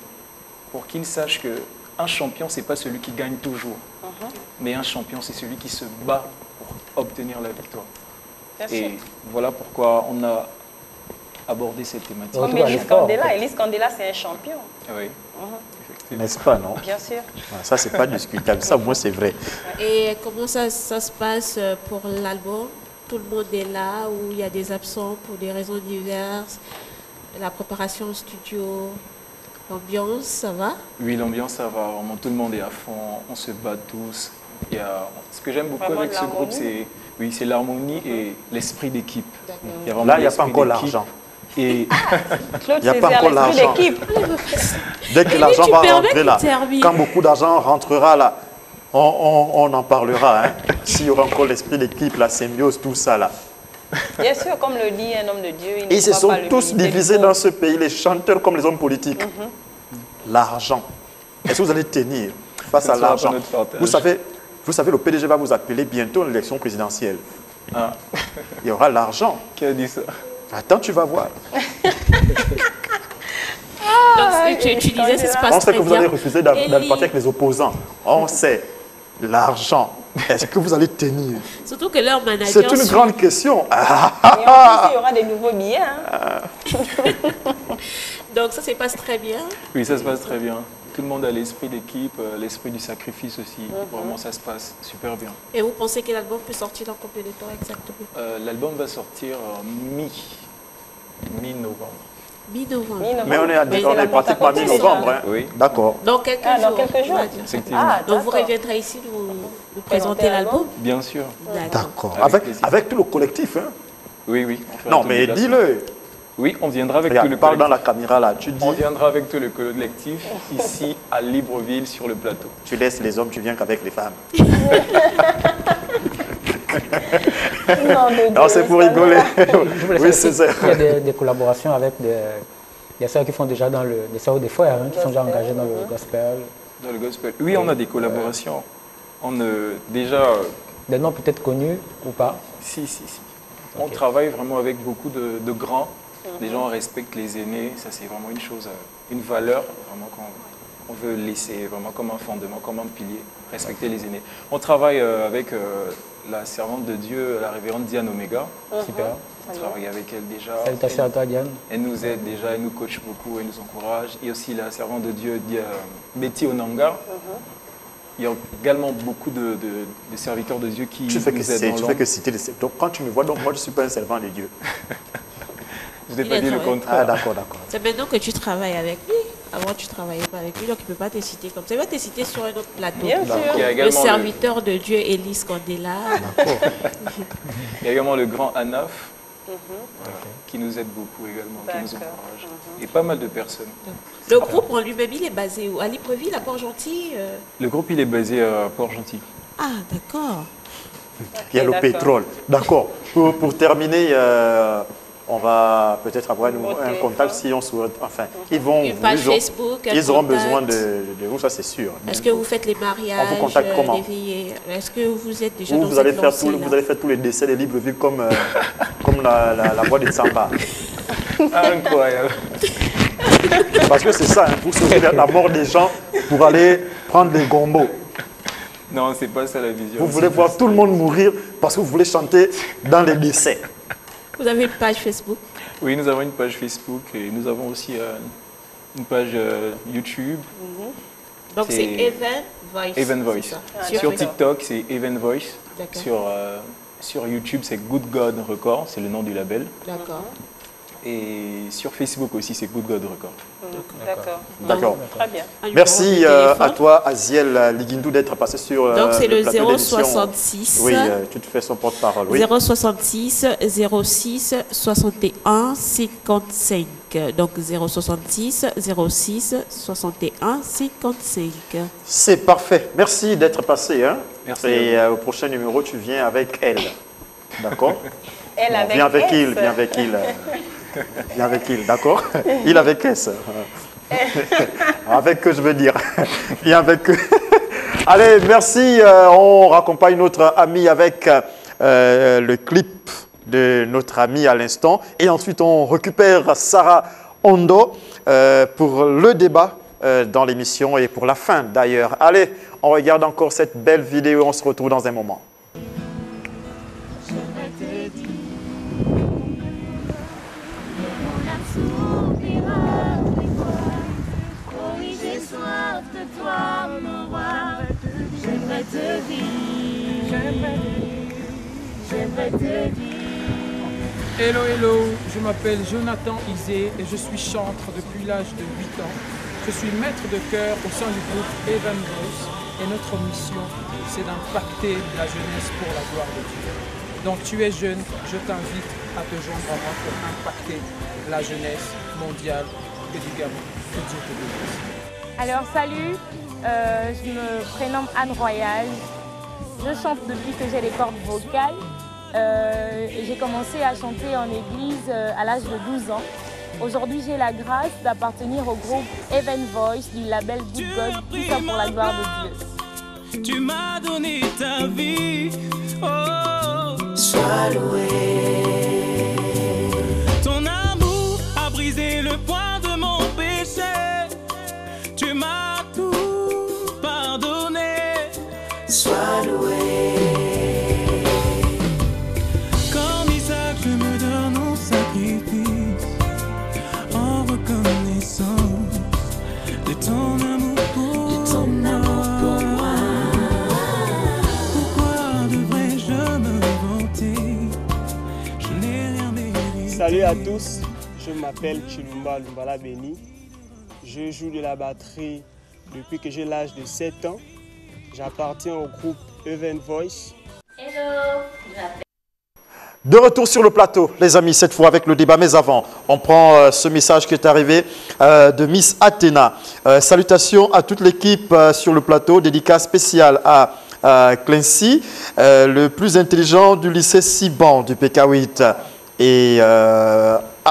Speaker 7: pour qu'ils sachent qu'un champion, ce n'est pas celui qui gagne toujours, mais un champion, c'est celui qui se bat pour obtenir la victoire. Et voilà pourquoi on a abordé cette thématique.
Speaker 5: Comme Elise Candela. Elise Candela, c'est un champion.
Speaker 7: Oui.
Speaker 1: N'est-ce pas, non?
Speaker 5: Bien sûr.
Speaker 1: Ça, c'est pas discutable. Ça, moi, c'est vrai.
Speaker 2: Et comment ça se passe pour l'album? Tout le monde est là ou il y a des absents pour des raisons diverses? La préparation au studio, l'ambiance, ça va?
Speaker 7: Oui, l'ambiance, ça va. Vraiment, tout le monde est à fond. On se bat tous. Ce que j'aime beaucoup avec ce groupe, c'est l'harmonie et l'esprit d'équipe.
Speaker 1: Là, il n'y a pas encore l'argent.
Speaker 5: Et il n'y a pas encore l'argent.
Speaker 1: Dès que l'argent va rentrer là, quand beaucoup d'argent rentrera là, on en parlera. Hein. S'il y aura encore l'esprit d'équipe, la symbiose, tout ça là.
Speaker 5: Bien sûr, comme le dit un homme de Dieu.
Speaker 1: Ils se sont tous divisés dans ce pays, les chanteurs comme les hommes politiques. L'argent. Est-ce que vous allez tenir face à l'argent? Vous savez, le PDG va vous appeler bientôt à l'élection présidentielle.
Speaker 7: Ah.
Speaker 1: Il y aura l'argent.
Speaker 7: Qui a dit ça?
Speaker 1: Attends, tu vas voir.
Speaker 2: Donc, tu disais, ça se passe très bien.
Speaker 1: On sait que vous allez refuser d'aller partir avec les opposants. On sait. L'argent. Est-ce que vous allez tenir?
Speaker 2: Surtout que leur manager...
Speaker 1: C'est une grande question.
Speaker 5: Et en plus, il y aura des nouveaux billets. Hein.
Speaker 2: Donc, ça se passe très bien.
Speaker 7: Oui, ça se passe très bien. Tout le monde a l'esprit d'équipe, l'esprit du sacrifice aussi. Vraiment, ça se passe super bien.
Speaker 2: Et vous pensez que l'album peut sortir dans combien de temps exactement?
Speaker 7: L'album va sortir mi-novembre.
Speaker 2: Mi-novembre.
Speaker 1: Mais on est pratiquement mi-novembre. Hein.
Speaker 7: Oui.
Speaker 1: D'accord.
Speaker 2: Dans quelques jours.
Speaker 5: Dans quelques jours.
Speaker 2: Donc vous reviendrez ici nous présenter l'album?
Speaker 7: Bien sûr.
Speaker 1: D'accord. Avec tout le collectif. Hein.
Speaker 7: Oui.
Speaker 1: Non, mais dis-le.
Speaker 7: Oui, on viendra avec tout le collectif.
Speaker 1: Parle dans la caméra là, tu dis.
Speaker 7: On viendra avec tout le collectif ici à Libreville sur le plateau.
Speaker 1: Tu laisses les hommes, tu viens qu'avec les femmes. Non, c'est pour rigoler.
Speaker 4: Oui, c'est ça. Il y a des collaborations avec des sœurs qui font déjà des sœurs ou des frères qui sont déjà engagés dans le gospel.
Speaker 7: Dans le gospel. Oui, on a des collaborations. Déjà.
Speaker 4: Des noms peut-être connus ou pas?
Speaker 7: Si. On travaille vraiment avec beaucoup de grands. Les gens respectent les aînés. Ça, c'est vraiment une chose, une valeur vraiment qu'on veut laisser vraiment comme un fondement, comme un pilier. Respecter les aînés. On travaille avec la servante de Dieu, la révérende Diane Omega.
Speaker 4: Super.
Speaker 7: On travaille avec elle déjà.
Speaker 4: Salutations à toi, Diane.
Speaker 7: Elle nous aide déjà, elle nous coach beaucoup, elle nous encourage. Et aussi la servante de Dieu, Betty Onanga. Il y a également beaucoup de serviteurs de Dieu qui nous aident dans
Speaker 1: Tu fais que citer les... Donc quand tu me vois, donc moi je ne suis pas un servant de Dieu.
Speaker 7: Je n'ai pas dit le contraire.
Speaker 1: Ah d'accord.
Speaker 2: C'est maintenant que tu travailles avec lui. Avant, tu ne travaillais pas avec lui, donc il ne peut pas te citer comme ça. Il va te citer sur un autre plateau.
Speaker 5: Bien sûr.
Speaker 2: Le serviteur de Dieu, Elise Candela.
Speaker 7: Il y a également le grand Anaf, qui nous aide beaucoup également, qui nous encourage. Et pas mal de personnes.
Speaker 2: Le groupe en lui-même, il est basé où? À Libreville, à Port-Gentil?
Speaker 7: Le groupe, il est basé à Port-Gentil.
Speaker 2: Ah, d'accord.
Speaker 1: Il y a le pétrole. D'accord. Pour terminer... on va peut-être avoir un contact si on souhaite. Enfin,
Speaker 2: une page Facebook,
Speaker 1: ils auront besoin de vous, ça c'est sûr.
Speaker 2: Est-ce que vous faites les mariages?
Speaker 1: On vous contacte comment?
Speaker 2: Est-ce que vous êtes déjà dans
Speaker 1: vous allez faire vous allez faire tous les décès des Libreville comme la voix de Samba.
Speaker 7: Incroyable.
Speaker 1: Parce que c'est ça, hein, vous sauvez la mort des gens pour aller prendre des gombos.
Speaker 7: Non, c'est pas ça la vision.
Speaker 1: Vous voulez voir tout le monde mourir parce que vous voulez chanter dans les décès.
Speaker 2: Vous avez une page Facebook?
Speaker 7: Oui, nous avons une page Facebook et nous avons aussi une page YouTube.
Speaker 2: Donc c'est Even Voice.
Speaker 7: Even Voice. Sur TikTok, c'est Even Voice. Sur YouTube, c'est Good God Record, c'est le nom du label.
Speaker 2: D'accord.
Speaker 7: Et sur Facebook aussi, c'est Good God Record.
Speaker 1: D'accord.
Speaker 5: Très bien.
Speaker 1: Merci à toi, Aziel Liguindou, d'être passé sur
Speaker 2: donc c'est le
Speaker 1: plateau
Speaker 2: 066.
Speaker 1: Oui, tu te fais son porte-parole. Oui.
Speaker 2: 066 06 61 55. Donc 066 06 61 55.
Speaker 1: C'est parfait. Merci d'être passé. Hein.
Speaker 7: Merci.
Speaker 1: Et au prochain numéro, tu viens avec elle. D'accord?
Speaker 5: Elle avec
Speaker 1: viens avec
Speaker 5: S.
Speaker 1: il, viens avec il. Viens avec il, d'accord? Il avec S. Avec que je veux dire. Viens avec eux. Allez, merci. On raccompagne notre ami avec le clip de notre ami à l'instant. Et ensuite, on récupère Sarah Ondo pour le débat dans l'émission et pour la fin d'ailleurs. Allez, on regarde encore cette belle vidéo. On se retrouve dans un moment.
Speaker 8: J'aimerais te dire, j'aimerais te dire.
Speaker 9: Hello, hello, je m'appelle Jonathan Isé et je suis chantre depuis l'âge de 8 ans. Je suis maître de chœur au sein du groupe Even Voice et notre mission, c'est d'impacter la jeunesse pour la gloire de Dieu. Donc tu es jeune, je t'invite à te joindre à moi pour impacter la jeunesse mondiale et du Gabon. Que Dieu te bénisse.
Speaker 10: Alors salut, je me prénomme Anne Royal. Je chante depuis que j'ai les cordes vocales. J'ai commencé à chanter en église à l'âge de 12 ans. Aujourd'hui, j'ai la grâce d'appartenir au groupe Even Voice du label Good God, tout ça pour la gloire de Dieu.
Speaker 6: Tu m'as donné ta vie, oh, sois loué. Ton amour a brisé le poids de mon péché. Tu m'as tout pardonné, sois loué. Comme Isaac, je me donne en sacrifice, en reconnaissance de ton amour pour moi. Pourquoi devrais-je me vanter? Je n'ai rien mérité.
Speaker 11: Salut à tous, je m'appelle Chilumba Lumbala Beni. Je joue de la batterie depuis que j'ai l'âge de 7 ans. J'appartiens au groupe Even Voice.
Speaker 12: Hello, je m'appelle.
Speaker 1: De retour sur le plateau, les amis, cette fois avec le débat. Mais avant, on prend ce message qui est arrivé de Miss Athéna. Salutations à toute l'équipe sur le plateau. Dédicace spéciale à Clancy, le plus intelligent du lycée Siban du PK8. Et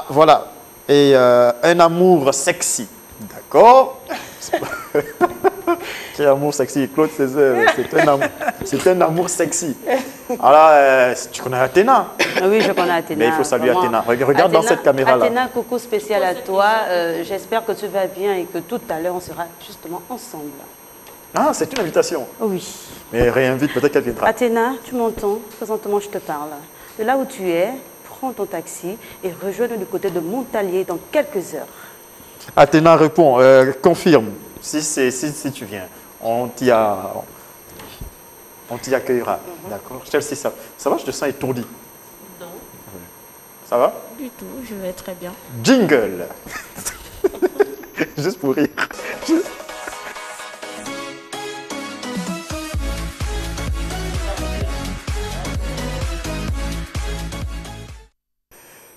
Speaker 1: voilà, et un amour sexy. D'accord? Quel amour sexy, Claude Césaire, c'est un amour sexy. Alors, tu connais Athéna?
Speaker 3: Oui, je connais Athéna.
Speaker 1: Mais il faut saluer
Speaker 3: Vraiment.
Speaker 1: Athéna. Regarde dans cette caméra-là.
Speaker 3: Athéna, coucou spécial à toi. J'espère que tu vas bien et que tout à l'heure, on sera justement ensemble.
Speaker 1: Ah, c'est une invitation.
Speaker 3: Oui.
Speaker 1: Mais réinvite, peut-être qu'elle viendra.
Speaker 3: Athéna, tu m'entends? Présentement, je te parle. De là où tu es, prends ton taxi et rejoins-nous du côté de Montalier dans quelques heures.
Speaker 1: Athéna répond, confirme, si tu viens, on t'y accueillera. D'accord. Chelsea, ça va, je te sens étourdi.
Speaker 2: Non.
Speaker 1: Ça va?
Speaker 2: Du tout, je vais très bien.
Speaker 1: Jingle. Juste pour rire.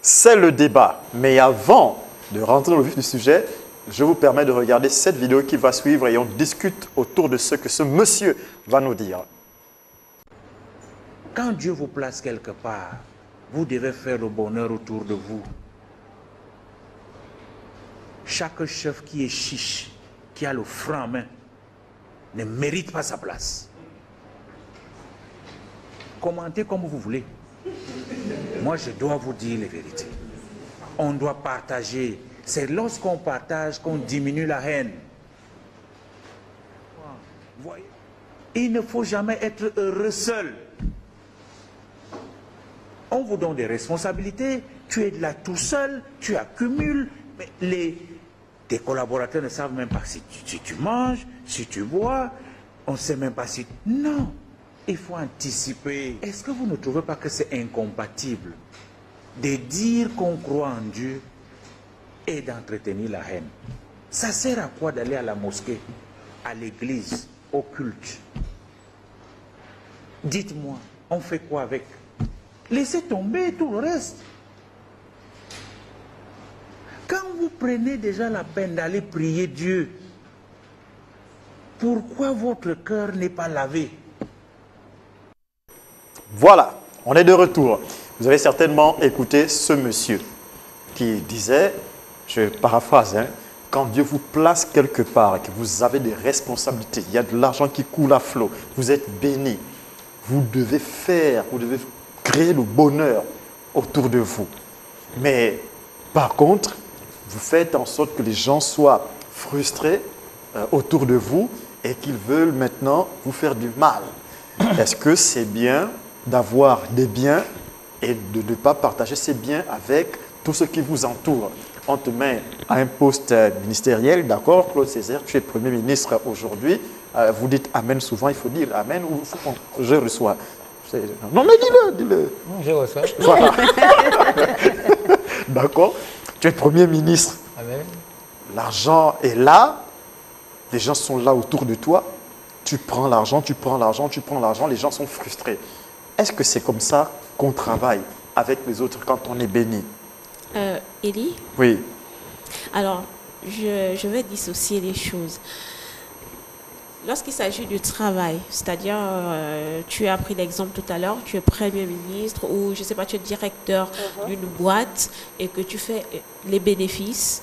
Speaker 1: C'est le débat. Mais avant de rentrer dans le vif du sujet, je vous permets de regarder cette vidéo qui va suivre et on discute autour de ce que ce monsieur va nous dire.
Speaker 15: Quand Dieu vous place quelque part, vous devez faire le bonheur autour de vous. Chaque chef qui est chiche, qui a le franc en main, ne mérite pas sa place. Commentez comme vous voulez. Moi, je dois vous dire les vérités. On doit partager. C'est lorsqu'on partage qu'on diminue la haine. Voyez, il ne faut jamais être heureux seul. On vous donne des responsabilités, tu es là tout seul, tu accumules. Mais Tes collaborateurs ne savent même pas si tu manges, si tu bois, on ne sait même pas si... Non, il faut anticiper. Est-ce que vous ne trouvez pas que c'est incompatible de dire qu'on croit en Dieu et d'entretenir la haine? Ça sert à quoi d'aller à la mosquée, à l'église, au culte? Dites-moi, on fait quoi avec? Laissez tomber tout le reste. Quand vous prenez déjà la peine d'aller prier Dieu, pourquoi votre cœur n'est pas lavé?
Speaker 1: Voilà, on est de retour. Vous avez certainement écouté ce monsieur qui disait, je paraphrase, hein, quand Dieu vous place quelque part et que vous avez des responsabilités, il y a de l'argent qui coule à flot, vous êtes béni, vous devez créer le bonheur autour de vous. Mais par contre, vous faites en sorte que les gens soient frustrés autour de vous et qu'ils veulent maintenant vous faire du mal. Est-ce que c'est bien d'avoir des biens et de ne pas partager ces biens avec tous ceux qui vous entourent? On te met à un poste ministériel, d'accord, Claude Césaire, tu es Premier ministre aujourd'hui. Vous dites Amen souvent, il faut dire Amen ou je reçois. Non mais dis-le.
Speaker 4: Je reçois.
Speaker 1: Voilà. D'accord. Tu es Premier ministre.
Speaker 4: Amen.
Speaker 1: L'argent est là. Les gens sont là autour de toi. Tu prends l'argent, les gens sont frustrés. Est-ce que c'est comme ça qu'on travaille avec les autres quand on est béni?
Speaker 2: Élie?
Speaker 1: Oui.
Speaker 2: Alors, je vais dissocier les choses. Lorsqu'il s'agit du travail, c'est-à-dire, tu as pris l'exemple tout à l'heure, tu es Premier ministre ou, je ne sais pas, tu es directeur d'une boîte et que tu fais les bénéfices,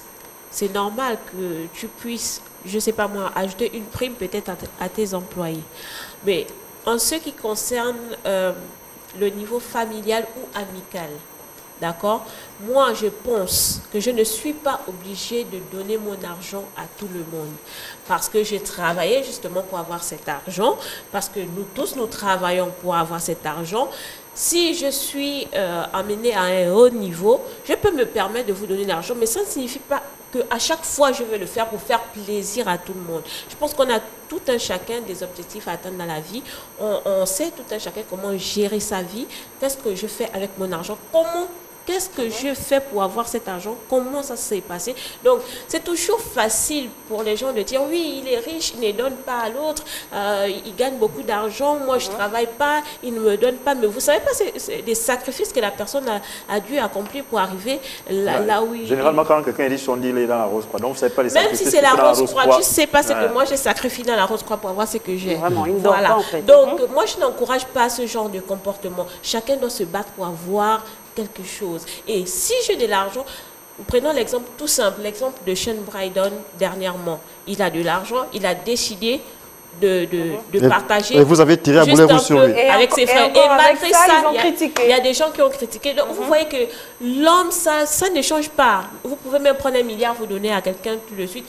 Speaker 2: c'est normal que tu puisses, je ne sais pas moi, ajouter une prime peut-être à tes employés. Mais en ce qui concerne le niveau familial ou amical, d'accord? Moi, je pense que je ne suis pas obligée de donner mon argent à tout le monde. Parce que j'ai travaillé justement pour avoir cet argent. Parce que nous tous, nous travaillons pour avoir cet argent. Si je suis amenée à un haut niveau, je peux me permettre de vous donner de l'argent. Mais ça ne signifie pas qu'à chaque fois, je vais le faire pour faire plaisir à tout le monde. Je pense qu'on a tout un chacun des objectifs à atteindre dans la vie. On sait tout un chacun comment gérer sa vie. Qu'est-ce que je fais avec mon argent? Qu'est-ce que je fais pour avoir cet argent? Comment ça s'est passé? Donc, c'est toujours facile pour les gens de dire, oui, il est riche, il ne donne pas à l'autre, il gagne beaucoup d'argent, moi je ne travaille pas, il ne me donne pas. Mais vous ne savez pas, c'est des sacrifices que la personne a dû accomplir pour arriver là où il...
Speaker 1: Généralement, quand quelqu'un dit son deal est dans la Rose-Croix, donc vous ne savez pas les sacrifices.
Speaker 2: Même si c'est la Rose-Croix, tu ne sais pas ce que moi j'ai sacrifié dans la Rose-Croix pour avoir ce que j'ai.
Speaker 3: Vraiment, il ne
Speaker 2: voilà.
Speaker 3: dort pas en fait.
Speaker 2: Donc, moi je n'encourage pas ce genre de comportement. Chacun doit se battre pour avoir quelque chose. Et si j'ai de l'argent, prenons l'exemple tout simple, l'exemple de Sean Brydon dernièrement. Il a de l'argent, il a décidé de partager.
Speaker 1: Et vous avez tiré à boulet sur lui.
Speaker 2: Avec ses frères. Et malgré ça, il y a des gens qui ont critiqué. Donc vous voyez que l'homme, ça ne change pas. Vous pouvez même prendre 1 milliard, vous donner à quelqu'un tout de suite.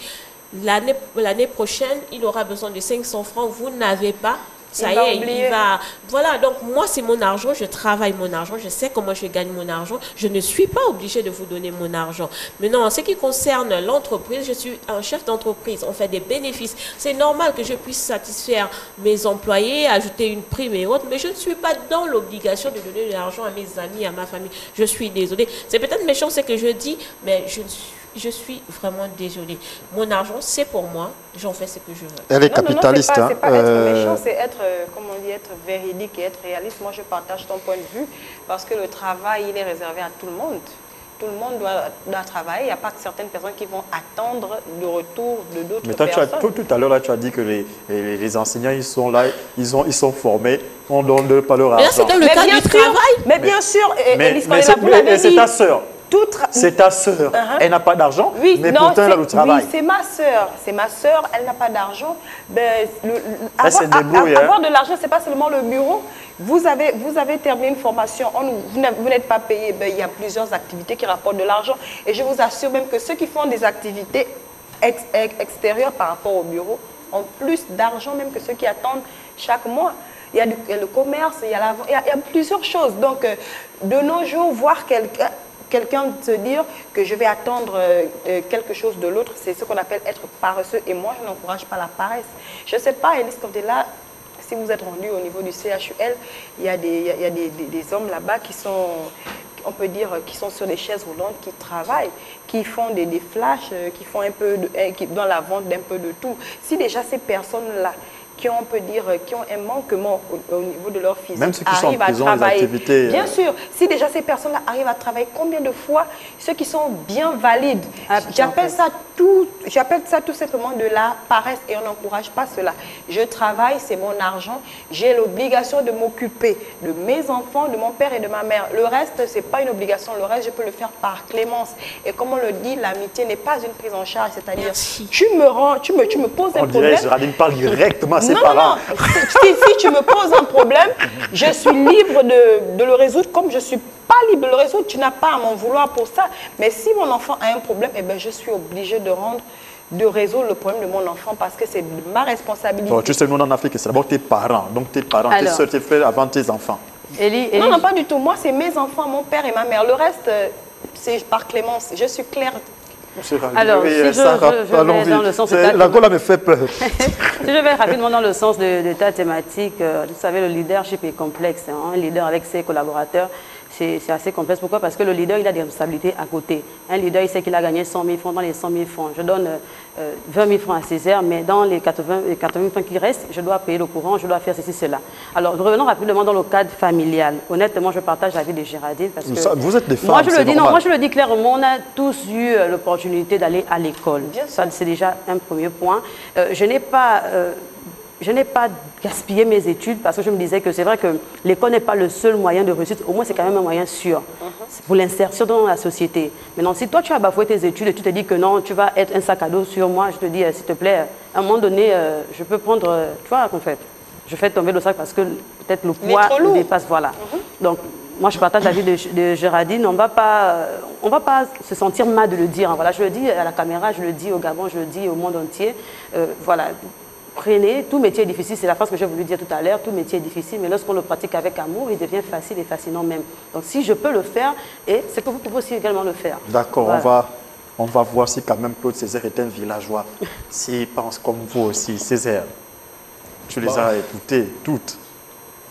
Speaker 2: L'année prochaine, il aura besoin de 500 francs. Vous n'avez pas. Ça y est, il va... Voilà, donc moi, c'est mon argent, je travaille mon argent, je sais comment je gagne mon argent. Je ne suis pas obligée de vous donner mon argent. Maintenant, en ce qui concerne l'entreprise, je suis un chef d'entreprise, on fait des bénéfices. C'est normal que je puisse satisfaire mes employés, ajouter une prime et autres, mais je ne suis pas dans l'obligation de donner de l'argent à mes amis, à ma famille. Je suis désolée. C'est peut-être méchant ce que je dis, mais je suis vraiment désolée. Mon argent, c'est pour moi. J'en fais ce que je veux.
Speaker 1: Elle est capitaliste.
Speaker 5: Non, c'est pas être méchant, c'est être, comme on dit, être véridique et être réaliste. Moi, je partage ton point de vue parce que le travail, il est réservé à tout le monde. Tout le monde doit travailler. Il n'y a pas que certaines personnes qui vont attendre le retour de d'autres personnes.
Speaker 1: Tout à l'heure, tu as dit que les enseignants, ils sont là, ils sont formés, on ne donne pas leur argent.
Speaker 2: Mais là, c'est dans le cadre du travail.
Speaker 5: Mais bien sûr,
Speaker 1: mais c'est ta sœur. C'est ta sœur. Elle n'a pas d'argent, mais pourtant elle a le travail.
Speaker 5: Oui, c'est ma sœur. C'est ma sœur, elle n'a pas d'argent. Ben, avoir de l'argent, ce n'est pas seulement le bureau. Vous avez terminé une formation, vous n'êtes pas payé. Ben, il y a plusieurs activités qui rapportent de l'argent. Et je vous assure même que ceux qui font des activités extérieures par rapport au bureau ont plus d'argent même que ceux qui attendent chaque mois. Il y a le commerce, il y a plusieurs choses. Donc, de nos jours, voir quelqu'un se dire que je vais attendre quelque chose de l'autre, c'est ce qu'on appelle être paresseux. Et moi, je n'encourage pas la paresse. Je ne sais pas, Elise Cordella, si vous êtes rendu au niveau du CHUL, il y a des hommes là-bas qui sont, on peut dire, qui sont sur des chaises roulantes, qui travaillent, qui font des flashs, qui font un peu dans la vente d'un peu de tout. Si déjà ces personnes-là, qui ont, on peut dire, qui ont un manquement au niveau de leur physique,
Speaker 1: même ceux qui sont en prison,
Speaker 5: à travailler.
Speaker 1: les activités,
Speaker 5: bien sûr, si déjà ces personnes-là arrivent à travailler, combien de fois ceux qui sont bien valides, j'appelle ça tout simplement de la paresse et on n'encourage pas cela. Je travaille, c'est mon argent, j'ai l'obligation de m'occuper de mes enfants, de mon père et de ma mère. Le reste, ce n'est pas une obligation, le reste, je peux le faire par clémence. Et comme on le dit, l'amitié n'est pas une prise en charge, c'est-à-dire, tu me poses un problème.
Speaker 1: Géraldine parle directement à ses
Speaker 5: non,
Speaker 1: parents.
Speaker 5: Non, si tu me poses un problème, je suis libre de le résoudre comme je ne suis pas libre de le résoudre. Tu n'as pas à m'en vouloir pour ça. Mais si mon enfant a un problème, eh ben, je suis obligée de résoudre le problème de mon enfant parce que c'est ma responsabilité.
Speaker 1: Donc, tu sais, nous en Afrique, c'est d'abord tes parents. Donc tes parents, tes soeurs, tes frères avant tes enfants.
Speaker 5: Non, non, pas du tout. Moi, c'est mes enfants, mon père et ma mère. Le reste, c'est par clémence. Je suis claire.
Speaker 3: Alors, si je vais dans le sens de ta...
Speaker 1: La Gola me fait peur.
Speaker 3: Si je vais rapidement dans le sens de ta thématique, vous savez, le leadership est complexe. Hein. Un leader avec ses collaborateurs, c'est assez complexe. Pourquoi? Parce que le leader, il a des responsabilités à côté. Un leader, il sait qu'il a gagné 100 000 francs. Dans les 100 000 francs, je donne 20 000 francs à Césaire, mais dans les 80 000 francs qui restent, je dois payer le courant, je dois faire ceci, cela. Alors, revenons rapidement dans le cadre familial. Honnêtement, je partage l'avis de Géraldine. Parce que
Speaker 1: vous êtes des femmes,
Speaker 3: moi, je le dis clairement, on a tous eu l'opportunité d'aller à l'école. Ça, c'est déjà un premier point. Je n'ai pas gaspillé mes études parce que je me disais que c'est vrai que l'école n'est pas le seul moyen de réussite. Au moins, c'est quand même un moyen sûr pour l'insertion dans la société. Maintenant, si toi, tu as bafoué tes études et tu te dis que non, tu vas être un sac à dos sur moi, je te dis, s'il te plaît, à un moment donné, je peux prendre, tu vois, en fait, je fais tomber le sac parce que peut-être le poids me dépasse, voilà. Donc, moi, je partage l'avis de Géraldine. On ne va pas se sentir mal de le dire. Hein. Voilà, je le dis à la caméra, je le dis au Gabon, je le dis au monde entier. Voilà. Prenez, tout métier est difficile, c'est la phrase que j'ai voulu dire tout à l'heure, tout métier est difficile, mais lorsqu'on le pratique avec amour, il devient facile et fascinant même. Donc si je peux le faire, et c'est que vous pouvez aussi également le faire.
Speaker 1: D'accord, voilà. on va voir si quand même Claude Césaire est un villageois, s'il pense comme vous aussi, Césaire. Tu les as écoutées toutes.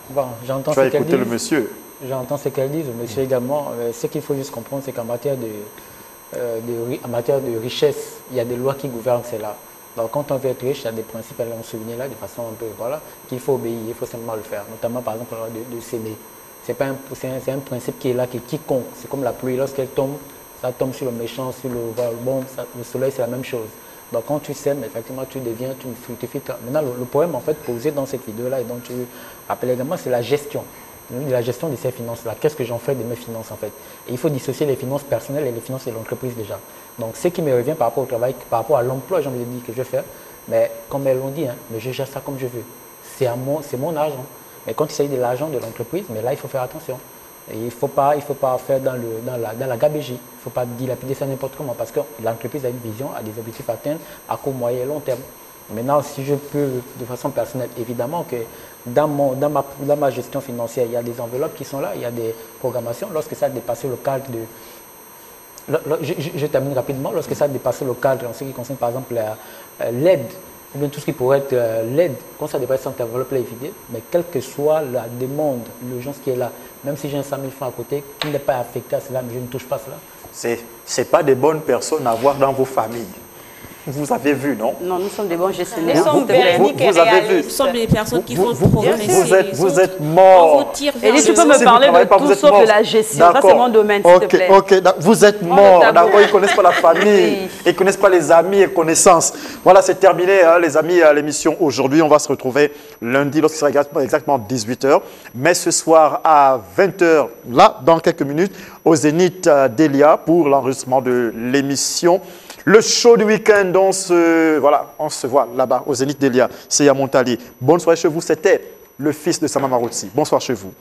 Speaker 4: Bon, j'entends
Speaker 1: tu as écouté le monsieur.
Speaker 4: J'entends ce qu'elle dit, le monsieur également. Ce qu'il faut juste comprendre, c'est qu'en matière de richesse, il y a des lois qui gouvernent cela. Donc, quand on veut être riche, il y a des principes à en souvenir là, de façon un peu, voilà, qu'il faut obéir, il faut simplement le faire. Notamment, par exemple, de s'aimer. C'est un principe qui est là, qui compte. C'est comme la pluie, lorsqu'elle tombe, ça tombe sur le méchant, sur le bon, le soleil, c'est la même chose. Donc, quand tu s'aimes, effectivement, tu fructifies. Maintenant, le problème, en fait, posé dans cette vidéo-là, et dont tu appelles également, c'est la gestion. La gestion de ces finances-là. Qu'est-ce que j'en fais de mes finances, en fait? Et il faut dissocier les finances personnelles et les finances de l'entreprise, déjà. Donc, ce qui me revient par rapport au travail, par rapport à l'emploi, j'ai envie de dire que je vais faire, mais comme elles l'ont dit, hein, mais je gère ça comme je veux. C'est mon argent. Mais quand il s'agit de l'argent de l'entreprise, mais là, il faut faire attention. Et il ne faut pas faire dans la gabegie. Il ne faut pas dilapider ça n'importe comment, parce que l'entreprise a une vision, a des objectifs à atteindre à court, moyen et long terme. Maintenant, si je peux, de façon personnelle, évidemment que dans ma gestion financière, il y a des enveloppes qui sont là, il y a des programmations. Lorsque ça a dépassé le cadre de... Je termine rapidement. Lorsque ça a dépassé le cadre en ce qui concerne, par exemple, l'aide, ou bien tout ce qui pourrait être l'aide, quand ça dépasse cette enveloppe-là est vidée, mais quelle que soit la demande, l'urgence qui est là, même si j'ai un 100 000 francs à côté, qui n'est pas affecté à cela, mais je ne touche pas cela.
Speaker 1: Ce n'est pas des bonnes personnes à avoir dans vos familles. Vous avez vu, non?
Speaker 3: Non, nous sommes des bons gestionnaires.
Speaker 1: Vous avez vu.
Speaker 2: Nous sommes des personnes qui font progresser.
Speaker 1: Vous êtes morts.
Speaker 3: Et tu peux me parler de tout sauf de la gestion. Ça, c'est mon domaine, s'il te plaît.
Speaker 1: Ok, vous êtes morts. D'accord, ils ne connaissent pas la famille. Ils ne connaissent pas les amis et connaissances. Voilà, c'est terminé, hein, les amis, à l'émission aujourd'hui. On va se retrouver lundi lorsqu'il sera exactement 18 h. Mais ce soir à 20 h, là, dans quelques minutes, au Zénith d'Elia pour l'enregistrement de l'émission. Le show du week-end, on se voit là-bas au Zénith d'Elia. C'est à Montali. Bonne soirée chez vous. C'était le fils de Sama Marotsi. Bonsoir chez vous.